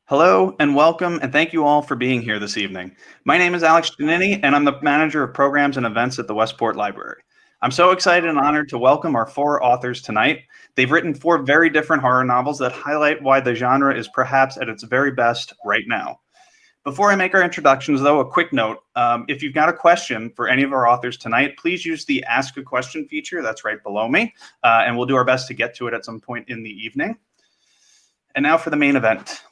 Hello and welcome, and thank you all for being here this evening. My name is Alex Giannini, and I'm the manager of programs and events at the Westport Library. I'm so excited and honored to welcome our four authors tonight. They've written four very different horror novels that highlight why the genre is perhaps at its very best right now. Before I make our introductions, though, a quick note. If you've got a question for any of our authors tonight, please use the Ask a Question feature that's right below me, and we'll do our best to get to it at some point in the evening. And now for the main event.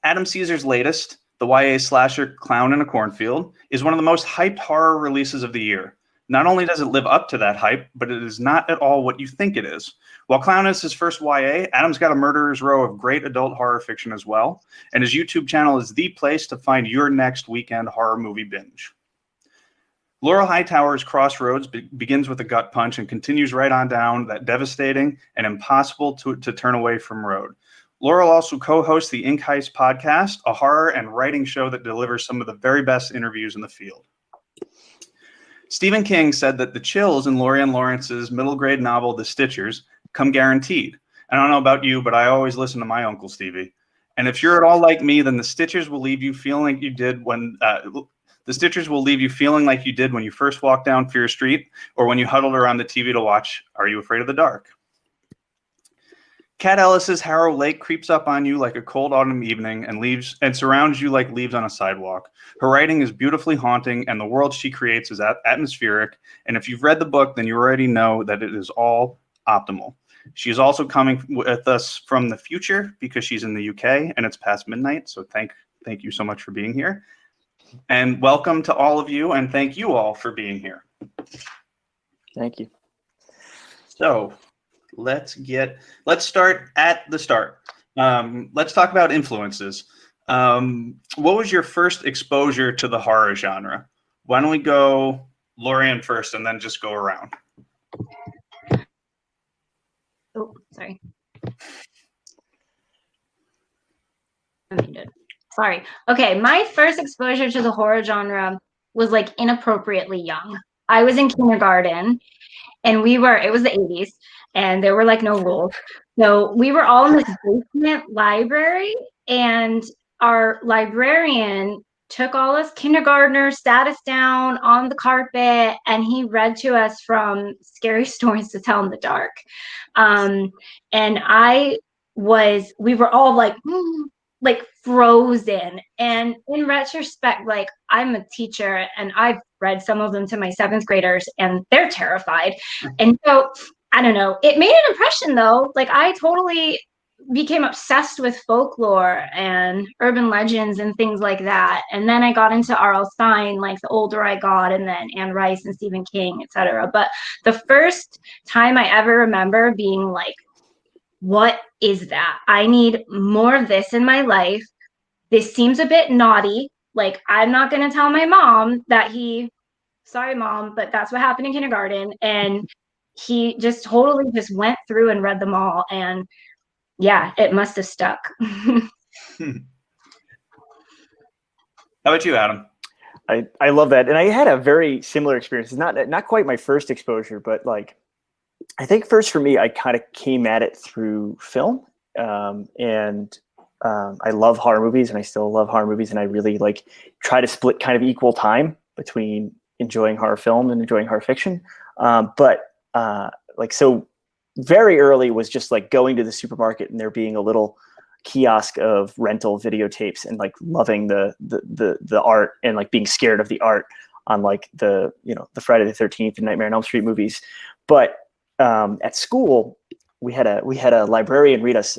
Adam Caesar's latest, the YA slasher Clown in a Cornfield, is one of the most hyped horror releases of the year. Not only does it live up to that hype, but it is not at all what you think it is. While Clown is his first YA, Adam's got a murderer's row of great adult horror fiction as well, and his YouTube channel is the place to find your next weekend horror movie binge. Laurel Hightower's Crossroads begins with a gut punch and continues right on down that devastating and impossible to turn away from road. Laurel also co-hosts the Ink Heist podcast, a horror and writing show that delivers some of the very best interviews in the field. Stephen King said that the chills in Lorien Lawrence's middle grade novel, The Stitchers, come guaranteed. I don't know about you, but I always listen to my Uncle Stevie. And if you're at all like me, then The Stitchers will leave you feeling like you did when you first walked down Fear Street, or when you huddled around the TV to watch Are You Afraid of the Dark? Kat Ellis's Harrow Lake creeps up on you like a cold autumn evening and surrounds you like leaves on a sidewalk. Her writing is beautifully haunting, and the world she creates is atmospheric. And if you've read the book, then you already know that it is all optimal. She is also coming with us from the future because she's in the UK and it's past midnight. So thank you so much for being here. And welcome to all of you, and thank you all for being here. Thank you. So let's start at the start. Let's talk about influences. What was your first exposure to the horror genre? Why don't we go Lorien first and then just go around? Oh, sorry. I muted. Sorry. Okay, my first exposure to the horror genre was like inappropriately young. I was in kindergarten, and it was the 80s, and there were like no rules. So we were all in this basement library, and our librarian took all us kindergartners, sat us down on the carpet, and he read to us from Scary Stories to Tell in the Dark. And we were all like frozen. And in retrospect, like, I'm a teacher and I've read some of them to my 7th graders and they're terrified. And so I don't know, it made an impression though. Like, I totally became obsessed with folklore and urban legends and things like that. And then I got into R.L. Stine, like the older I got, and then Anne Rice and Stephen King, etc. But the first time I ever remember being like, what is that? I need more of this in my life. This seems a bit naughty. Like, I'm not going to tell my mom that sorry, Mom, but that's what happened in kindergarten. And he just totally just went through and read them all. And yeah, it must have stuck. How about you, Adam? I love that. And I had a very similar experience. It's not quite my first exposure, but like, I think first for me, I kind of came at it through film. I love horror movies, and I still love horror movies. And I really like try to split kind of equal time between enjoying horror film and enjoying horror fiction. So very early was just like going to the supermarket and there being a little kiosk of rental videotapes and like loving the art and like being scared of the art on like the Friday the 13th and Nightmare on Elm Street movies. But at school, we had a librarian read us,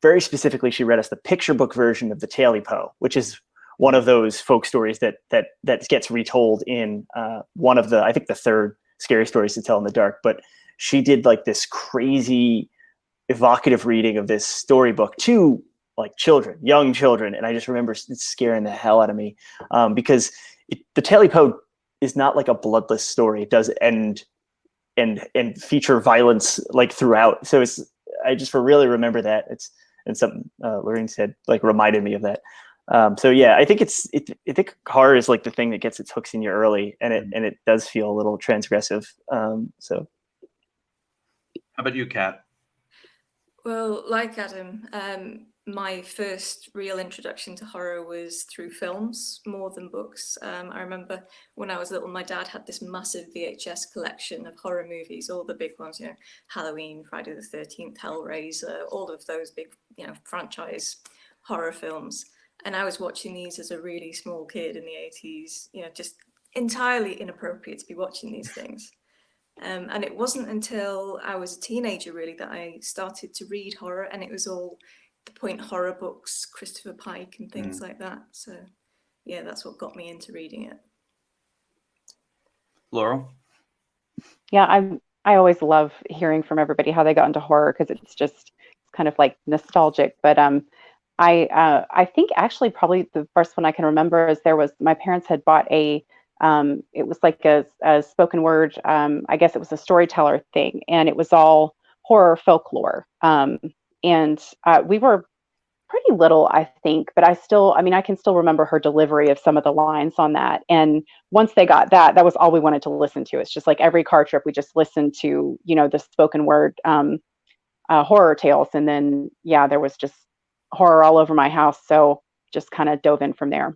very specifically, she read us the picture book version of the Tale Poe, which is one of those folk stories that gets retold in one of I think the 3rd Scary Stories to Tell in the Dark. But she did like this crazy evocative reading of this storybook to like young children. And I just remember it scaring the hell out of me because the Tale Poe is not like a bloodless story. It does end and feature violence like throughout. So I just really remember that. And something Lorien said like reminded me of that. So yeah, I think I think horror is like the thing that gets its hooks in you early, and it does feel a little transgressive. So how about you, Kat? Well, like Adam, my first real introduction to horror was through films more than books. I remember when I was little, my dad had this massive VHS collection of horror movies, all the big ones, you know, Halloween, Friday the 13th, Hellraiser, all of those big, you know, franchise horror films. And I was watching these as a really small kid in the 80s, you know, just entirely inappropriate to be watching these things. And it wasn't until I was a teenager, really, that I started to read horror, and it was all the point horror books, Christopher Pike and things like that. So yeah, that's what got me into reading it. Laurel? Yeah, I always love hearing from everybody how they got into horror, because it's kind of like nostalgic. But I think actually probably the first one I can remember is my parents had bought it was like a spoken word, I guess it was a storyteller thing, and it was all horror folklore. And we were pretty little, I think, but I can still remember her delivery of some of the lines on that. And once they got that was all we wanted to listen to. It's just like every car trip, we just listened to, you know, the spoken word horror tales. And then, yeah, there was just horror all over my house. So just kind of dove in from there.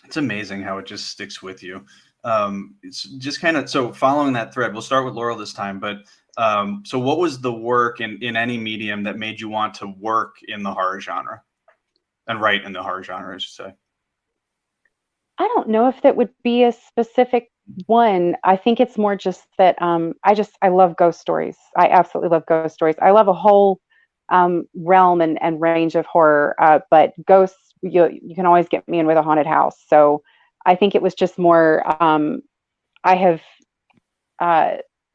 It's amazing how it just sticks with you. It's just kind of, so following that thread, we'll start with Laurel this time, but so what was the work in any medium that made you want to work in the horror genre and write in the horror genre, I should say? I don't know if that would be a specific one. I think it's more just that I love ghost stories. I absolutely love ghost stories. I love a whole realm and range of horror, but ghosts, you can always get me in with a haunted house. So I think it was just more,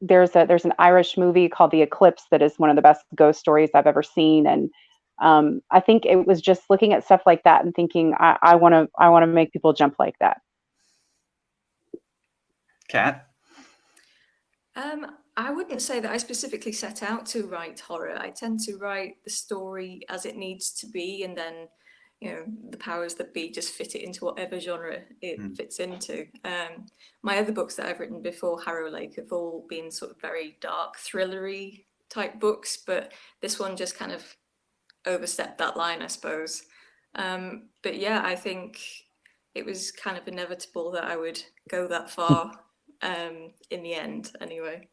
there's an Irish movie called The Eclipse that is one of the best ghost stories I've ever seen. And I think it was just looking at stuff like that and thinking, I want to make people jump like that. Kat? I wouldn't say that I specifically set out to write horror. I tend to write the story as it needs to be, and then, you know, the powers that be just fit it into whatever genre it fits into. My other books that I've written before Harrow Lake have all been sort of very dark, thrillery type books, but this one just kind of overstepped that line, I suppose. But yeah, I think it was kind of inevitable that I would go that far in the end anyway.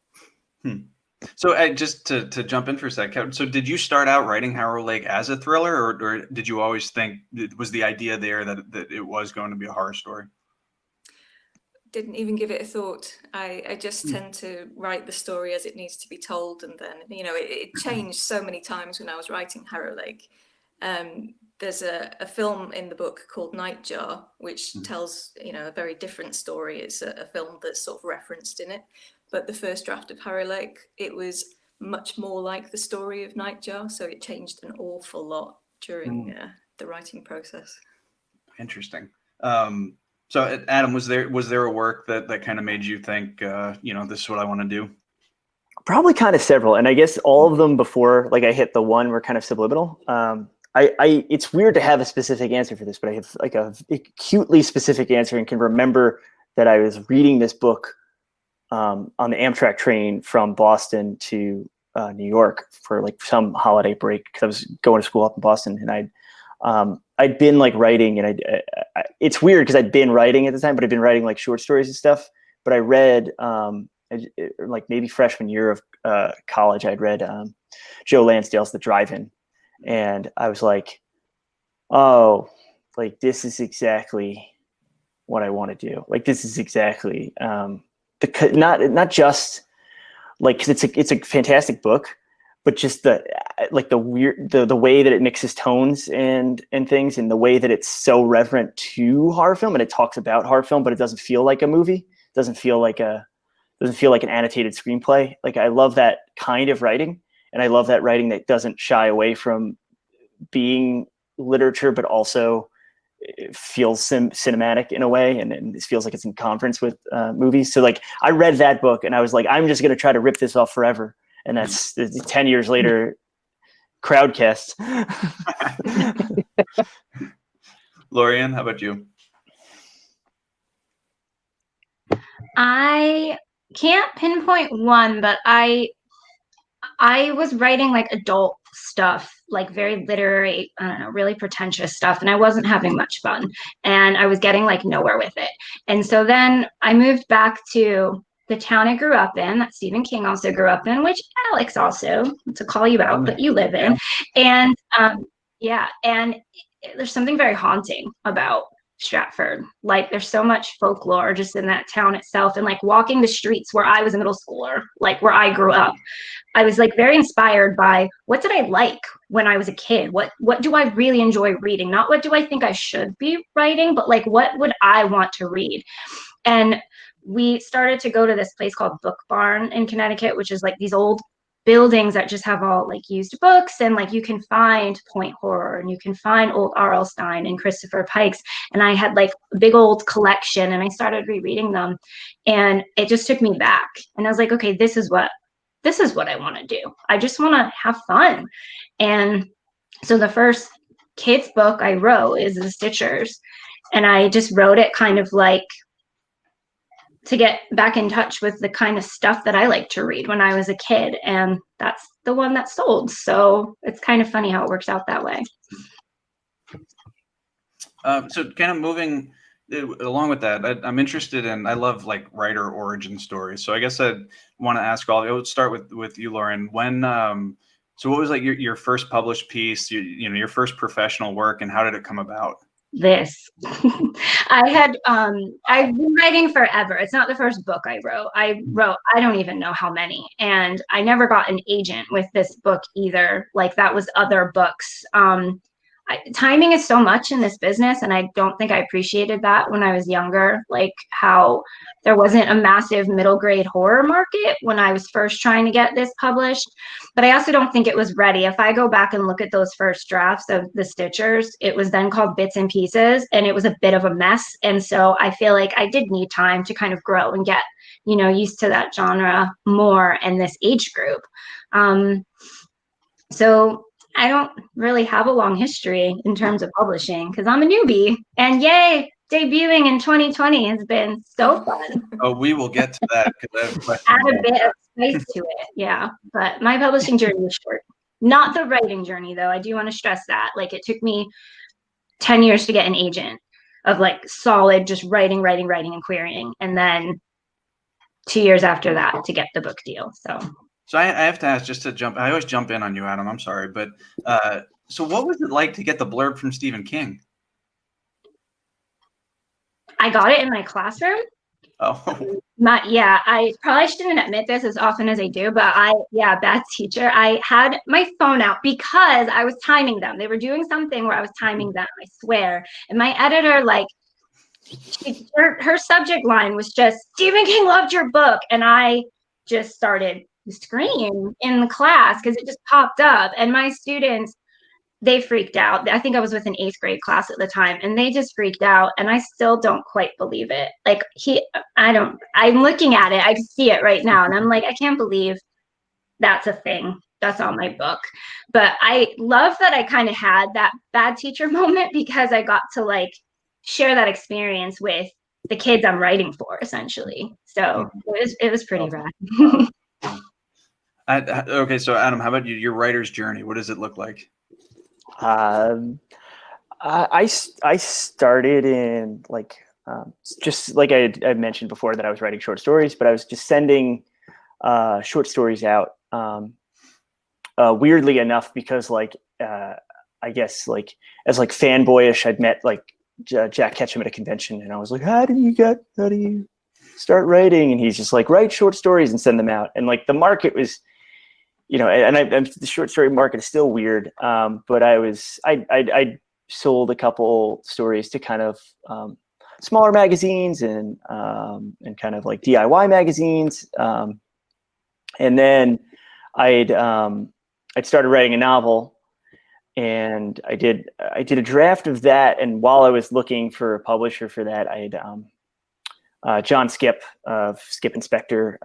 So just to jump in for a sec, so did you start out writing Harrow Lake as a thriller, or did you always think, was the idea there that it was going to be a horror story? Didn't even give it a thought. I just tend to write the story as it needs to be told, and then, you know, it changed so many times when I was writing Harrow Lake. There's a film in the book called Nightjar, which tells, you know, a very different story. It's a film that's sort of referenced in it. But the first draft of Harrow Lake, it was much more like the story of Nightjar, so it changed an awful lot during the writing process. Interesting. So Adam, was there a work that kind of made you think, you know, this is what I want to do? Probably kind of several, and I guess all of them before like I hit the one were kind of subliminal. It's weird to have a specific answer for this, but I have like a acutely specific answer and can remember that I was reading this book on the Amtrak train from Boston to New York for like some holiday break, because I was going to school up in Boston, and I'd been like writing, and it's weird because I'd been writing at the time, but I'd been writing like short stories and stuff. But I read like maybe freshman year of college, I'd read Joe Lansdale's The Drive-In, and I was like, oh, like this is exactly what I want to do. Like this is exactly not just like, 'cause it's a fantastic book, but just the weird the way that it mixes tones and things, and the way that it's so reverent to horror film, and it talks about horror film, but it doesn't feel like a movie. It doesn't feel like an annotated screenplay. Like I love that kind of writing, and I love that writing that doesn't shy away from being literature, but also feels cinematic in a way, and it feels like it's in conference with movies. So like I read that book and I was like, I'm just going to try to rip this off forever. And that's 10 years later, Crowdcast. Lorien, how about you? I can't pinpoint one, but I I was writing like adult stuff, like very literary, I don't know, really pretentious stuff, and I wasn't having much fun, and I was getting like nowhere with it. And so then I moved back to the town I grew up in, that Stephen King also grew up in, which Alex also, to call you out, but you live in. And yeah, and there's something very haunting about Stratford. Like there's so much folklore just in that town itself, and like walking the streets where I was a middle schooler, like where I grew up, I was like very inspired by what did I like when I was a kid? What do I really enjoy reading? Not what do I think I should be writing, but like what would I want to read? And we started to go to this place called Book Barn in Connecticut, which is like these old buildings that just have all like used books, and like you can find point horror and you can find old R.L. Stein and Christopher Pikes. And I had like a big old collection, and I started rereading them, and it just took me back. And I was like, okay, this is what I want to do. I just want to have fun. And so the first kids book I wrote is The Stitchers, and I just wrote it kind of like to get back in touch with the kind of stuff that I liked to read when I was a kid. And that's the one that sold. So it's kind of funny how it works out that way. So kind of moving along with that, I'm interested in, I love like writer origin stories. So I guess I'd want to ask all, let's start with you, Lorien. When, so what was like your first published piece, you know, your first professional work, and how did it come about? This I've been writing forever. It's not the first book I wrote. I don't even know how many, and I never got an agent with this book either. Like that was other books. Timing is so much in this business, and I don't think I appreciated that when I was younger, like how there wasn't a massive middle grade horror market when I was first trying to get this published. But I also don't think it was ready. If I go back and look at those first drafts of The Stitchers, it was then called Bits and Pieces, and it was a bit of a mess. And so I feel like I did need time to kind of grow and get, you know, used to that genre more and this age group. So I don't really have a long history in terms of publishing because I'm a newbie, and yay, debuting in 2020 has been so fun. Oh, we will get to that because Add a bit of spice to it, yeah. But my publishing journey was short. Not the writing journey, though. I do want to stress that. Like it took me 10 years to get an agent of like solid, just writing and querying, and then 2 years after that to get the book deal. So I have to ask, just to jump, I always jump in on you, Adam, I'm sorry, but so what was it like to get the blurb from Stephen King? I got it in my classroom. Oh. I probably shouldn't admit this as often as I do, but bad teacher. I had my phone out because I was timing them. They were doing something where I was timing them, I swear. And my editor, like, her subject line was just, Stephen King loved your book. And I just started scream in the class because it just popped up, and my students, they freaked out. I think I was with an 8th grade class at the time, and they just freaked out, and I still don't quite believe it. Like I'm looking at it, I see it right now, and I'm like, I can't believe that's a thing that's on my book. But I love that I kind of had that bad teacher moment because I got to like share that experience with the kids I'm writing for, essentially. So it was pretty rad. Okay, so Adam, how about you? Your writer's journey, what does it look like? I started in like just like I mentioned before that I was writing short stories, but I was just sending short stories out. Weirdly enough, because like I guess like as like fanboyish, I'd met like Jack Ketchum at a convention, and I was like, how do you start writing? And he's just like, write short stories and send them out. And like the market was, you know, and the short story market is still weird. But I sold a couple stories to kind of smaller magazines and kind of like DIY magazines. And then I'd started writing a novel, and I did a draft of that. And while I was looking for a publisher for that, I had John Skip of Skip Inspector,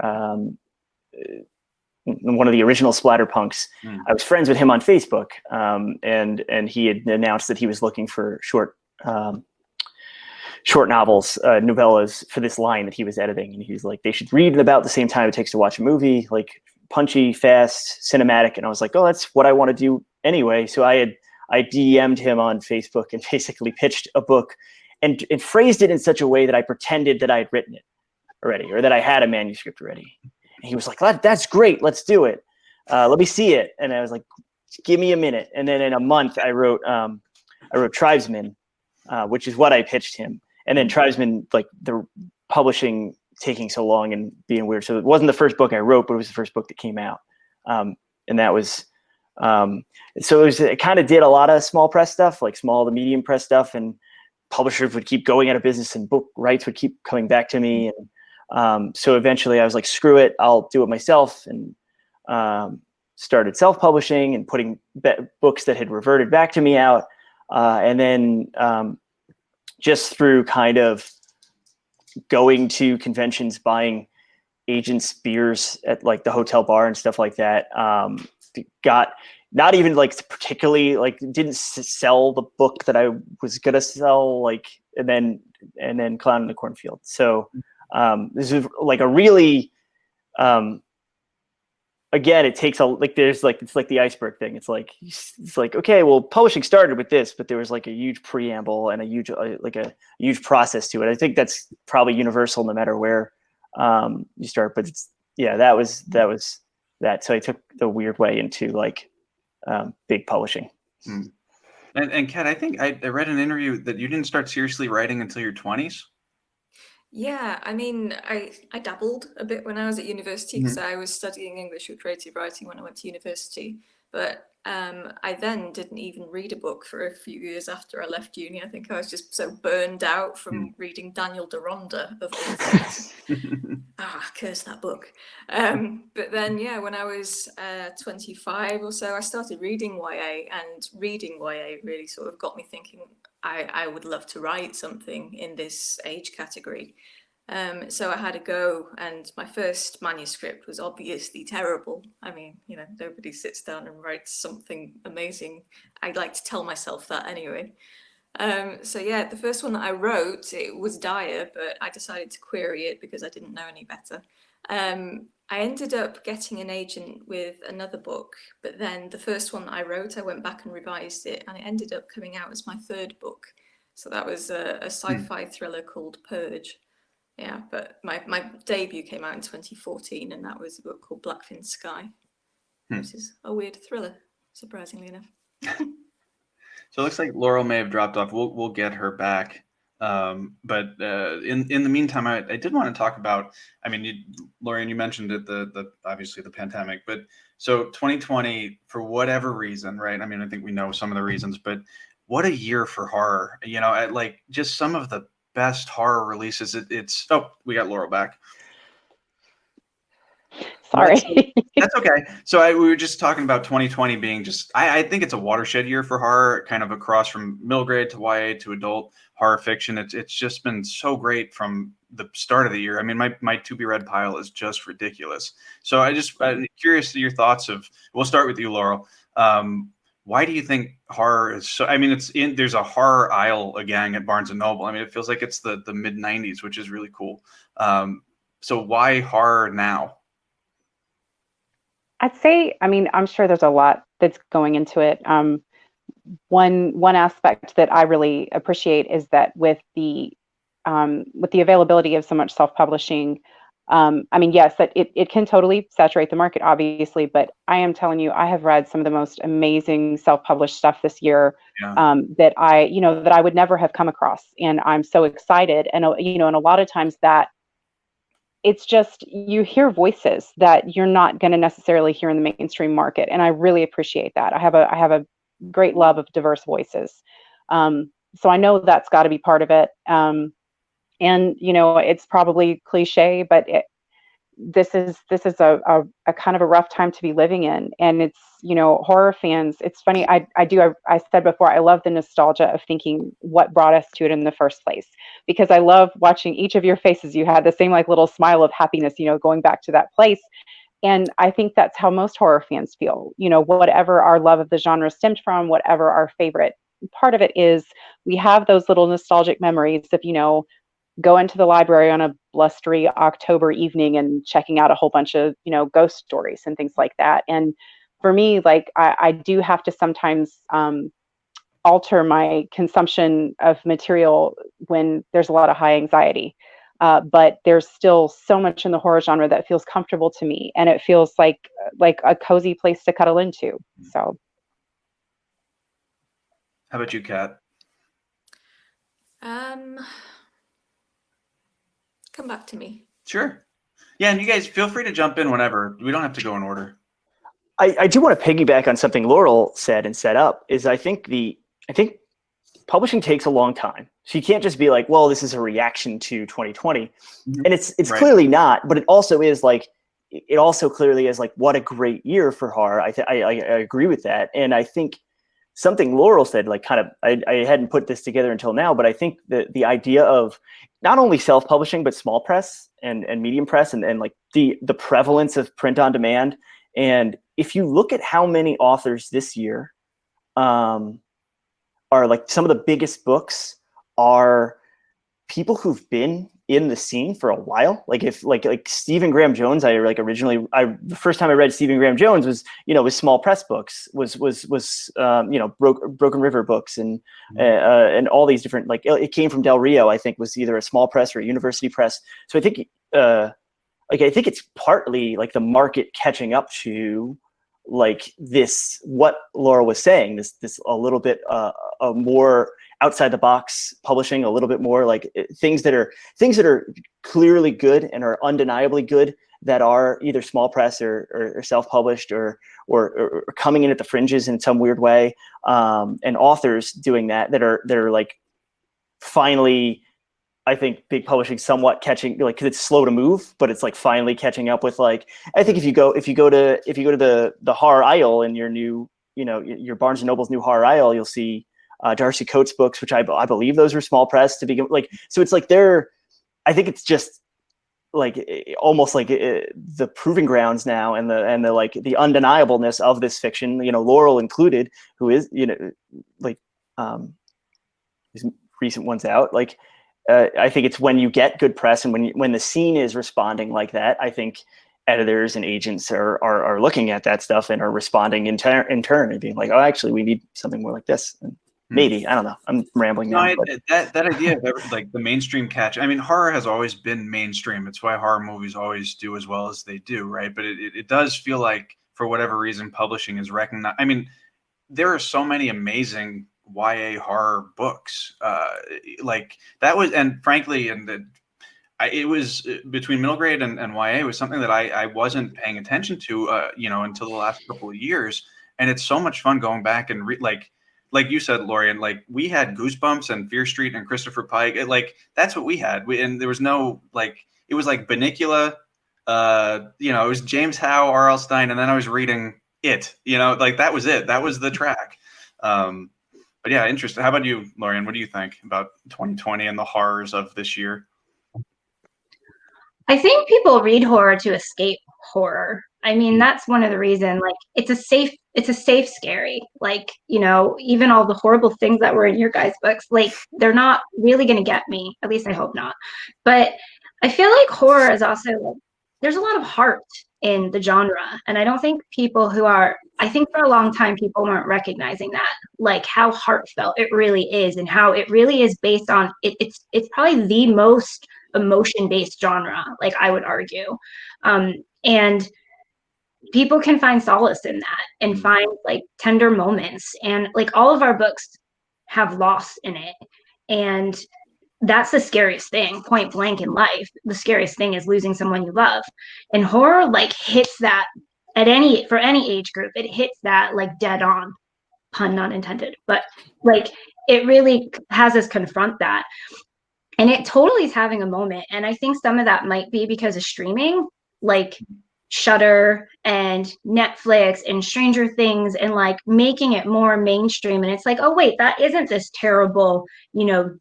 one of the original Splatterpunks. I was friends with him on Facebook, and he had announced that he was looking for short novels, novellas for this line that he was editing. And he's like, they should read at about the same time it takes to watch a movie. Like, punchy, fast, cinematic, and I was like, oh, that's what I want to do anyway. So I DM'd him on Facebook and basically pitched a book and phrased it in such a way that I pretended that I had written it already, or that I had a manuscript already. And he was like, that's great, let's do it. Let me see it. And I was like, give me a minute. And then in a month, I wrote Tribesmen, which is what I pitched him. And then Tribesmen, like the publishing taking so long and being weird. So it wasn't the first book I wrote, but it was the first book that came out. And that was, so it kind of did a lot of small press stuff, like small to medium press stuff, and publishers would keep going out of business and book rights would keep coming back to me. And so eventually I was like, screw it, I'll do it myself. And started self-publishing and putting books that had reverted back to me out. And then just through kind of going to conventions, buying agents' beers at like the hotel bar and stuff like that, got not even like particularly like didn't sell the book that I was gonna sell, like, and then Clown in the Cornfield. So this is like a really again, it takes there's like, it's like the iceberg thing. It's like okay, well, publishing started with this, but there was like a huge preamble and a huge process to it. I think that's probably universal no matter where you start. But that was that. So I took the weird way into like big publishing. And Kat, I think I read an interview that you didn't start seriously writing until your 20s. Yeah, I mean, I dabbled a bit when I was at university because I was studying English with creative writing when I went to university. But I then didn't even read a book for a few years after I left uni. I think I was just so burned out from reading Daniel Deronda of all things. Curse that book. But then, yeah, when I was 25 or so, I started reading YA, and reading YA really sort of got me thinking I would love to write something in this age category. So I had a go, and my first manuscript was obviously terrible. I mean, nobody sits down and writes something amazing. I'd like to tell myself that anyway. So yeah, the first one that I wrote, it was dire, but I decided to query it because I didn't know any better. I ended up getting an agent with another book, but then the first one that I wrote, I went back and revised it, and it ended up coming out as my third book. So that was a sci-fi thriller called Purge. Yeah, but my debut came out in 2014, and that was a book called Blackfin Sky, which is a weird thriller, surprisingly enough. So it looks like Laurel may have dropped off. We'll get her back. But in the meantime, I did want to talk about, I mean, Lorien, you mentioned it, the obviously the pandemic, but so 2020, for whatever reason, right? I mean, I think we know some of the reasons, but what a year for horror, like just some of the best horror releases. We got Laurel back. Sorry. That's okay. So we were just talking about 2020 being just, I think it's a watershed year for horror, kind of across from middle grade to YA to adult horror fiction. It's just been so great from the start of the year. I mean, my to be read pile is just ridiculous. So I'm curious to your thoughts we'll start with you, Laurel. Why do you think horror is so, I mean, there's a horror aisle gang at Barnes & Noble. I mean, it feels like it's the mid 90s, which is really cool. So why horror now? I'd say, I mean, I'm sure there's a lot that's going into it. One aspect that I really appreciate is that with the availability of so much self-publishing, I mean, yes, that it can totally saturate the market, obviously, but I am telling you, I have read some of the most amazing self-published stuff this year that I would never have come across, and I'm so excited. And and a lot of times that it's just, you hear voices that you're not going to necessarily hear in the mainstream market, and I really appreciate that. I have a great love of diverse voices, so I know that's got to be part of it. And it's probably cliche, but this is a kind of a rough time to be living in, and it's horror fans. It's funny. I said before, I love the nostalgia of thinking what brought us to it in the first place, because I love watching each of your faces. You had the same like little smile of happiness, going back to that place. And I think that's how most horror fans feel. Whatever our love of the genre stemmed from, whatever our favorite part of it is, we have those little nostalgic memories of go into the library on a blustery October evening and checking out a whole bunch of, ghost stories and things like that. And for me, like I do have to sometimes alter my consumption of material when there's a lot of high anxiety. But there's still so much in the horror genre that feels comfortable to me, and it feels like a cozy place to cuddle into. So, how about you, Kat? Come back to me. Sure. Yeah, and you guys feel free to jump in whenever. We don't have to go in order. I do want to piggyback on something Laurel said and set up. Is I think publishing takes a long time. So you can't just be like, well, this is a reaction to 2020. Mm-hmm. And it's Right. clearly not, but it also is like, it also clearly is like, what a great year for horror. I agree with that. And I think something Laurel said, like kind of, I hadn't put this together until now, but I think the idea of not only self-publishing, but small press and medium press and like the prevalence of print on demand. And if you look at how many authors this year are like, some of the biggest books are people who've been in the scene for a while. Like if like Stephen Graham Jones, the first time I read Stephen Graham Jones was small press books, was Broken River books and all these different, like it came from Del Rio, I think was either a small press or a university press. So I think I think it's partly like the market catching up to like this, what Laura was saying, this a little bit a more outside the box publishing, a little bit more like things that are clearly good and are undeniably good, that are either small press or self-published or coming in at the fringes in some weird way, and authors doing that are like finally, I think big publishing somewhat catching, like, cause it's slow to move, but it's like finally catching up with, like, I think if you go to the horror aisle in your new, your Barnes and Noble's new horror aisle, you'll see Darcy Coates books, which I believe those were small press to begin, like, so it's like I think it's just like almost like the proving grounds now, and the like the undeniableness of this fiction, Laurel included, who is, like these recent ones out, like, I think it's when you get good press and when the scene is responding like that, I think editors and agents are looking at that stuff and are responding in turn and being like, oh, actually, we need something more like this. And maybe, I don't know, I'm rambling now. That idea of like the mainstream catch. I mean, horror has always been mainstream. It's why horror movies always do as well as they do, right? But it does feel like, for whatever reason, publishing is recognized. I mean, there are so many amazing YA horror books, like that was, and frankly, it was between middle grade and YA was something that I wasn't paying attention to, until the last couple of years. And it's so much fun going back and like you said, Lorien, like we had Goosebumps and Fear Street and Christopher Pike. That's what we had. And there was no, like, it was like Bunnicula, it was James Howe, R.L. Stine, and then I was reading it, like that was it. That was the track. But yeah, interesting. How about you, Lorien? What do you think about 2020 and the horrors of this year? I think people read horror to escape horror. I mean, that's one of the reasons, like, it's a safe scary. Like, even all the horrible things that were in your guys' books, like, they're not really going to get me. At least I hope not. But I feel like horror is also, like, there's a lot of heart in the genre. And I don't think I think for a long time, people weren't recognizing that, like how heartfelt it really is and how it really is based on it's probably the most emotion-based genre, like I would argue. And people can find solace in that and find like tender moments, and like all of our books have loss in it, and that's the scariest thing, point blank, in life. The scariest thing is losing someone you love, and horror like hits that for any age group. It hits that like dead on, pun not intended, but like it really has us confront that. And it totally is having a moment. And I think some of that might be because of streaming, like Shudder and Netflix and Stranger Things, and like making it more mainstream. And it's like, oh wait, that isn't this terrible,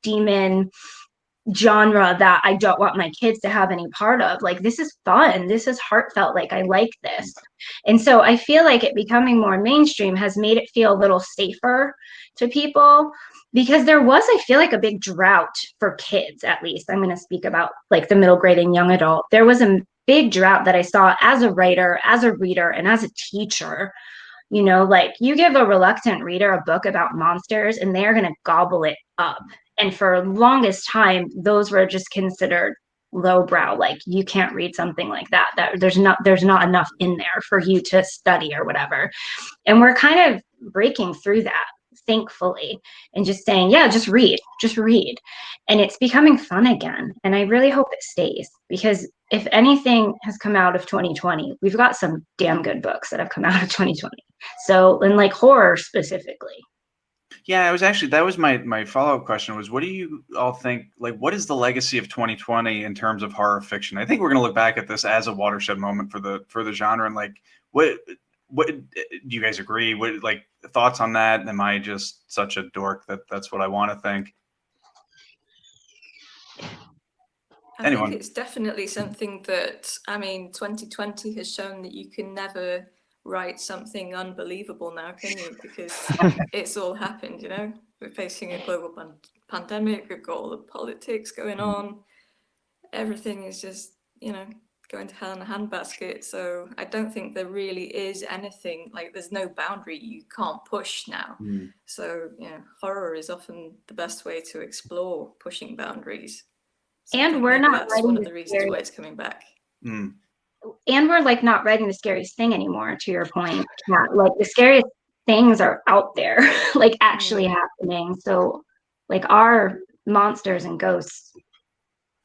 demon genre that I don't want my kids to have any part of. Like, this is fun. This is heartfelt. Like, I like this. And so I feel like it becoming more mainstream has made it feel a little safer to people, because there was, I feel like, a big drought for kids, at least. I'm going to speak about like the middle grade and young adult. There was a big drought that I saw as a writer, as a reader, and as a teacher. You know, like, you give a reluctant reader a book about monsters and they're going to gobble it up. And for longest time, those were just considered lowbrow. Like, you can't read something like that. That there's not enough in there for you to study or whatever. And we're kind of breaking through that, thankfully, and just saying, yeah, just read. And it's becoming fun again. And I really hope it stays, because if anything has come out of 2020, we've got some damn good books that have come out of 2020. So, and like horror specifically. Yeah, that was my follow-up question was, what do you all think, like, what is the legacy of 2020 in terms of horror fiction? I think we're going to look back at this as a watershed moment for the genre. And like, what do you guys agree? What, like, thoughts on that? Am I just such a dork that's what I want to think? I think it's definitely something that, I mean, 2020 has shown that you can never write something unbelievable now, can you? Because it's all happened, you know? We're facing a global pandemic, we've got all the politics going on. Everything is just, you know, going to hell in a handbasket. So I don't think there really is anything, like, there's no boundary you can't push now. So, yeah, horror is often the best way to explore pushing boundaries. So and we're not that's one of the reasons why it's coming back. And we're like not writing the scariest thing anymore, to your point. Yeah, like, the scariest things are out there, like, actually happening. So, like, our monsters and ghosts,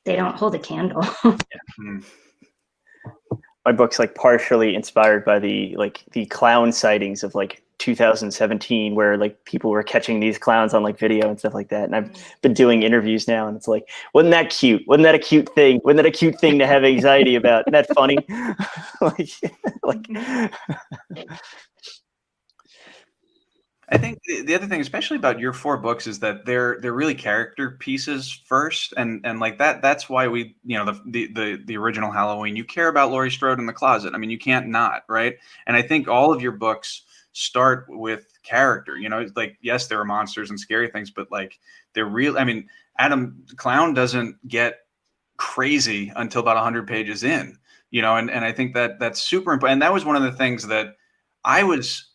they don't hold a candle. My book's like partially inspired by the clown sightings of like 2017, where like people were catching these clowns on like video and stuff like that. And I've been doing interviews now, and it's like, wasn't that cute? Wasn't that a cute thing? Wasn't that a cute thing to have anxiety about? Isn't that funny? I think the other thing, especially about your 4 books, is that they're really character pieces first, and like that's why we, you know, the original Halloween, you care about Laurie Strode in the closet. I mean, you can't not, right? And I think all of your books start with character. You know, it's like, yes, there are monsters and scary things, but like, they're real. I mean, Adam Clown doesn't get crazy until about 100 pages in, you know, and I think that's super important. And that was one of the things that I was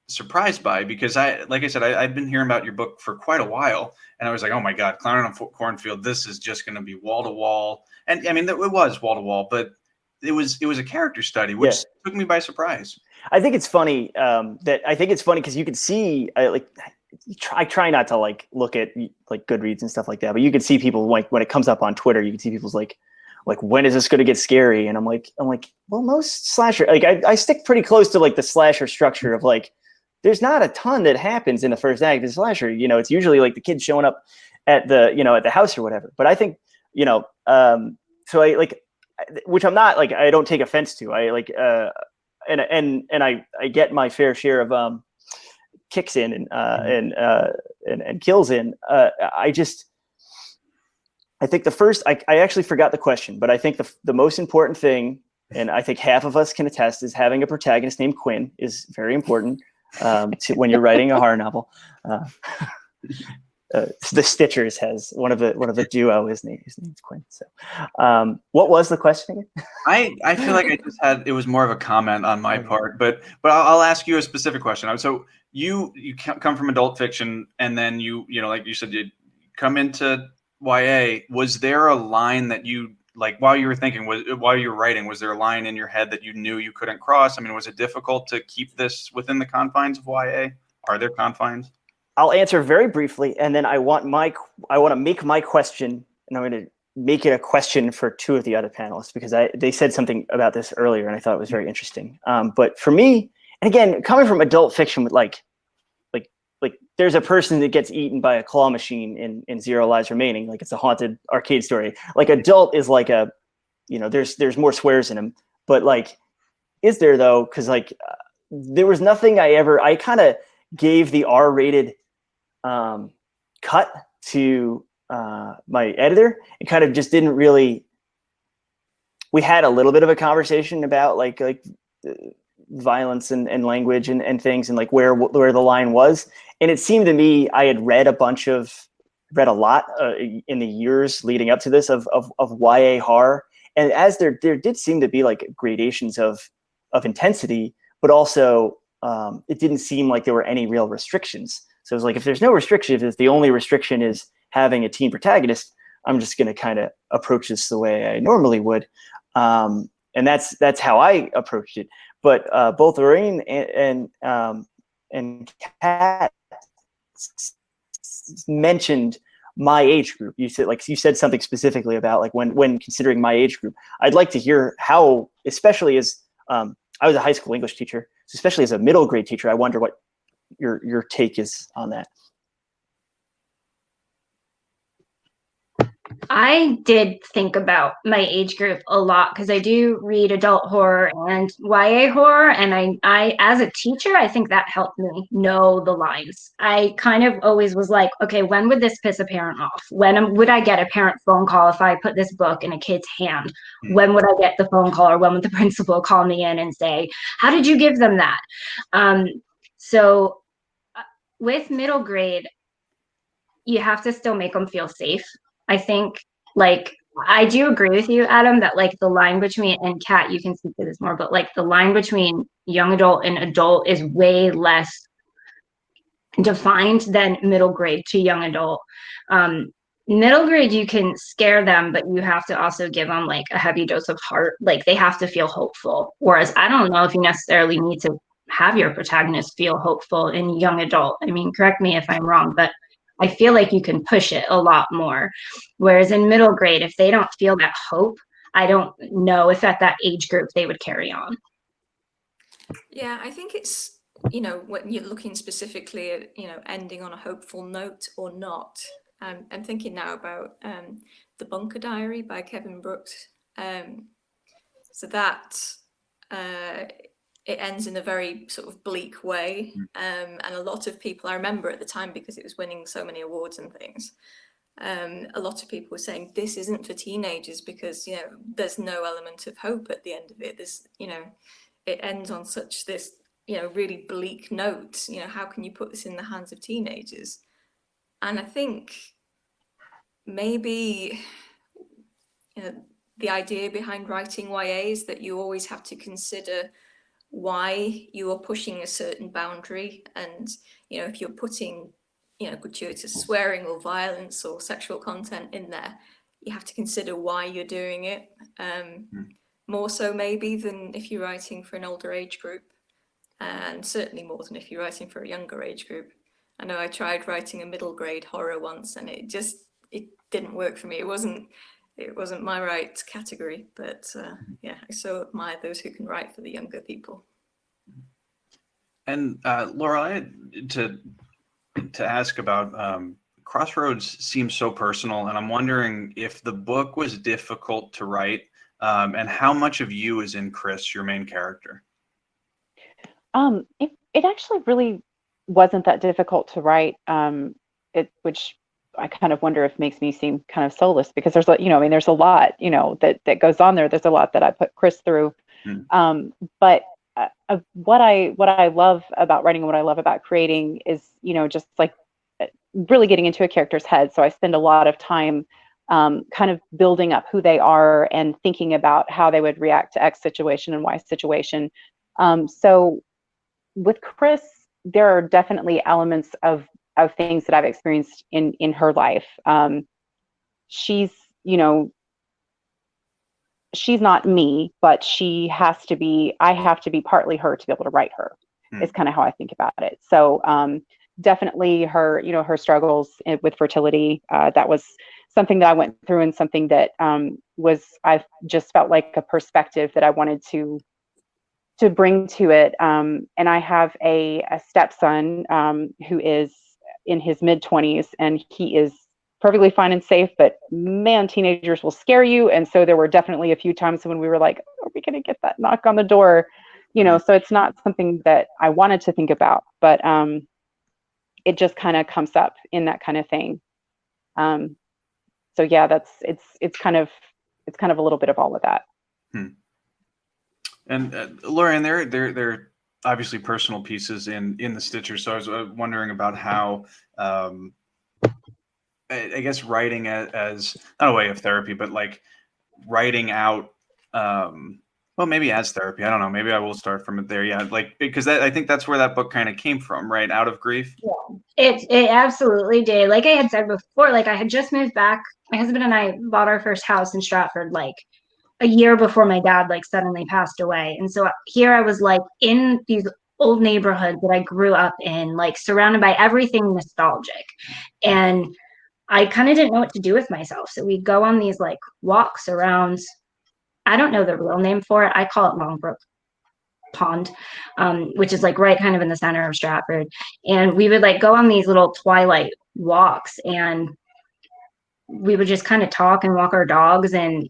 surprised by, because like I said, I'd been hearing about your book for quite a while, and I was like, oh my God, Clown on Cornfield, this is just going to be wall to wall. And I mean, it was wall to wall, but it was a character study, which took me by surprise. I think it's funny because you can see, I try not to like look at like Goodreads and stuff like that, but you can see people, like, when it comes up on Twitter, you can see people's like, when is this going to get scary? And I'm like, well, most slasher, like, I stick pretty close to like the slasher structure of like, there's not a ton that happens in the first act of the slasher. You know, it's usually like the kids showing up at the house or whatever. But I think, you know, so I like, which I'm not like, I don't take offense to. I like, and I get my fair share of kicks in and kills in. I think the first, I actually forgot the question, but I think the most important thing, and I think half of us can attest, is having a protagonist named Quinn is very important when you're writing a horror novel. The Stitchers has one of the duo. His name's Quinn. So, what was the question again? I feel like it was more of a comment on my part, but I'll ask you a specific question. So you come from adult fiction, and then you know, like you said, you come into YA. Was there a line that you, like, while you were writing, was there a line in your head that you knew you couldn't cross? I mean, was it difficult to keep this within the confines of YA? Are there confines? I'll answer very briefly, and then I want to make my question, and I'm going to make it a question for 2 of the other panelists, because they said something about this earlier, and I thought it was very interesting. But for me, and again, coming from adult fiction, with like there's a person that gets eaten by a claw machine in Zero Lives Remaining, like it's a haunted arcade story. Like, adult is like a, you know, there's more swears in him, but like, is there though? Because like there was nothing I kind of gave the R-rated cut to my editor, and kind of just didn't really. We had a little bit of a conversation about like violence and language and things, and like where the line was. And it seemed to me I had read a lot in the years leading up to this of YA horror, and as there did seem to be like gradations of intensity, but also it didn't seem like there were any real restrictions. So it was like, if there's no restrictions, if the only restriction is having a teen protagonist, I'm just going to kind of approach this the way I normally would. And that's how I approached it. But both Lorien and Kat mentioned my age group. You said something specifically about like when considering my age group. I'd like to hear how, especially as I was a high school English teacher, so especially as a middle grade teacher, I wonder what your take is on that. I did think about my age group a lot because I do read adult horror and YA horror, and I as a teacher, I think that helped me know the lines. I kind of always was like, okay, when would this piss a parent off? When would I get a parent phone call if I put this book in a kid's hand? When would I get the phone call, or when would the principal call me in and say, how did you give them that? So with middle grade, you have to still make them feel safe. I think, like, I do agree with you, Adam, that like the line between, and Kat, you can speak to this more, but like the line between young adult and adult is way less defined than middle grade to young adult. Middle grade, you can scare them, but you have to also give them like a heavy dose of heart. Like they have to feel hopeful. Whereas I don't know if you necessarily need to have your protagonist feel hopeful in young adult. I mean, correct me if I'm wrong, but I feel like you can push it a lot more. Whereas in middle grade, if they don't feel that hope, I don't know if at that age group they would carry on. Yeah, I think it's, when you're looking specifically at, ending on a hopeful note or not. I'm thinking now about The Bunker Diary by Kevin Brooks. So that it ends in a very sort of bleak way. And a lot of people, I remember at the time, because it was winning so many awards and things, a lot of people were saying this isn't for teenagers because, there's no element of hope at the end of it. This, it ends on such this, really bleak note. How can you put this in the hands of teenagers? And I think maybe, the idea behind writing YA is that you always have to consider why you are pushing a certain boundary. And, if you're putting, gratuitous swearing or violence or sexual content in there, you have to consider why you're doing it. More so maybe than if you're writing for an older age group, and certainly more than if you're writing for a younger age group. I know I tried writing a middle grade horror once, and it didn't work for me. It wasn't my right category, but I so admire those who can write for the younger people. And Laurel, I had to ask about Crossroads seems so personal, and I'm wondering if the book was difficult to write, and how much of you is in Chris, your main character? It actually really wasn't that difficult to write, which I kind of wonder if makes me seem kind of soulless, because there's there's a lot, that goes on there. There's a lot that I put Chris through. But what I love about writing and what I love about creating is, just like really getting into a character's head. So I spend a lot of time kind of building up who they are and thinking about how they would react to X situation and Y situation. So with Chris, there are definitely elements of things that I've experienced in her life. She's, she's not me, but I have to be partly her to be able to write her, is kind of how I think about it. So definitely her, her struggles with fertility, that was something that I went through, and something that I just felt like a perspective that I wanted to bring to it. And I have a stepson who is in his mid-20s, and he is perfectly fine and safe, but man, teenagers will scare you. And so there were definitely a few times when we were like, are we going to get that knock on the door? So it's not something that I wanted to think about, but it just kind of comes up in that kind of thing. So yeah, it's kind of a little bit of all of that. And Lorien, there are obviously personal pieces in the Stitcher. So I was wondering about how, I guess writing as not a way of therapy, but like writing out, well, maybe as therapy. I don't know. Maybe I will start from it there. Yeah, like because I think that's where that book kind of came from, right? Out of grief. Yeah, it absolutely did. Like I had said before, like I had just moved back. My husband and I bought our first house in Stratford, like a year before my dad like suddenly passed away. And so here I was like in these old neighborhoods that I grew up in, like surrounded by everything nostalgic. And I kind of didn't know what to do with myself. So we'd go on these like walks around, I don't know the real name for it. I call it Longbrook Pond, which is like right kind of in the center of Stratford. And we would like go on these little twilight walks and we would just kind of talk and walk our dogs. And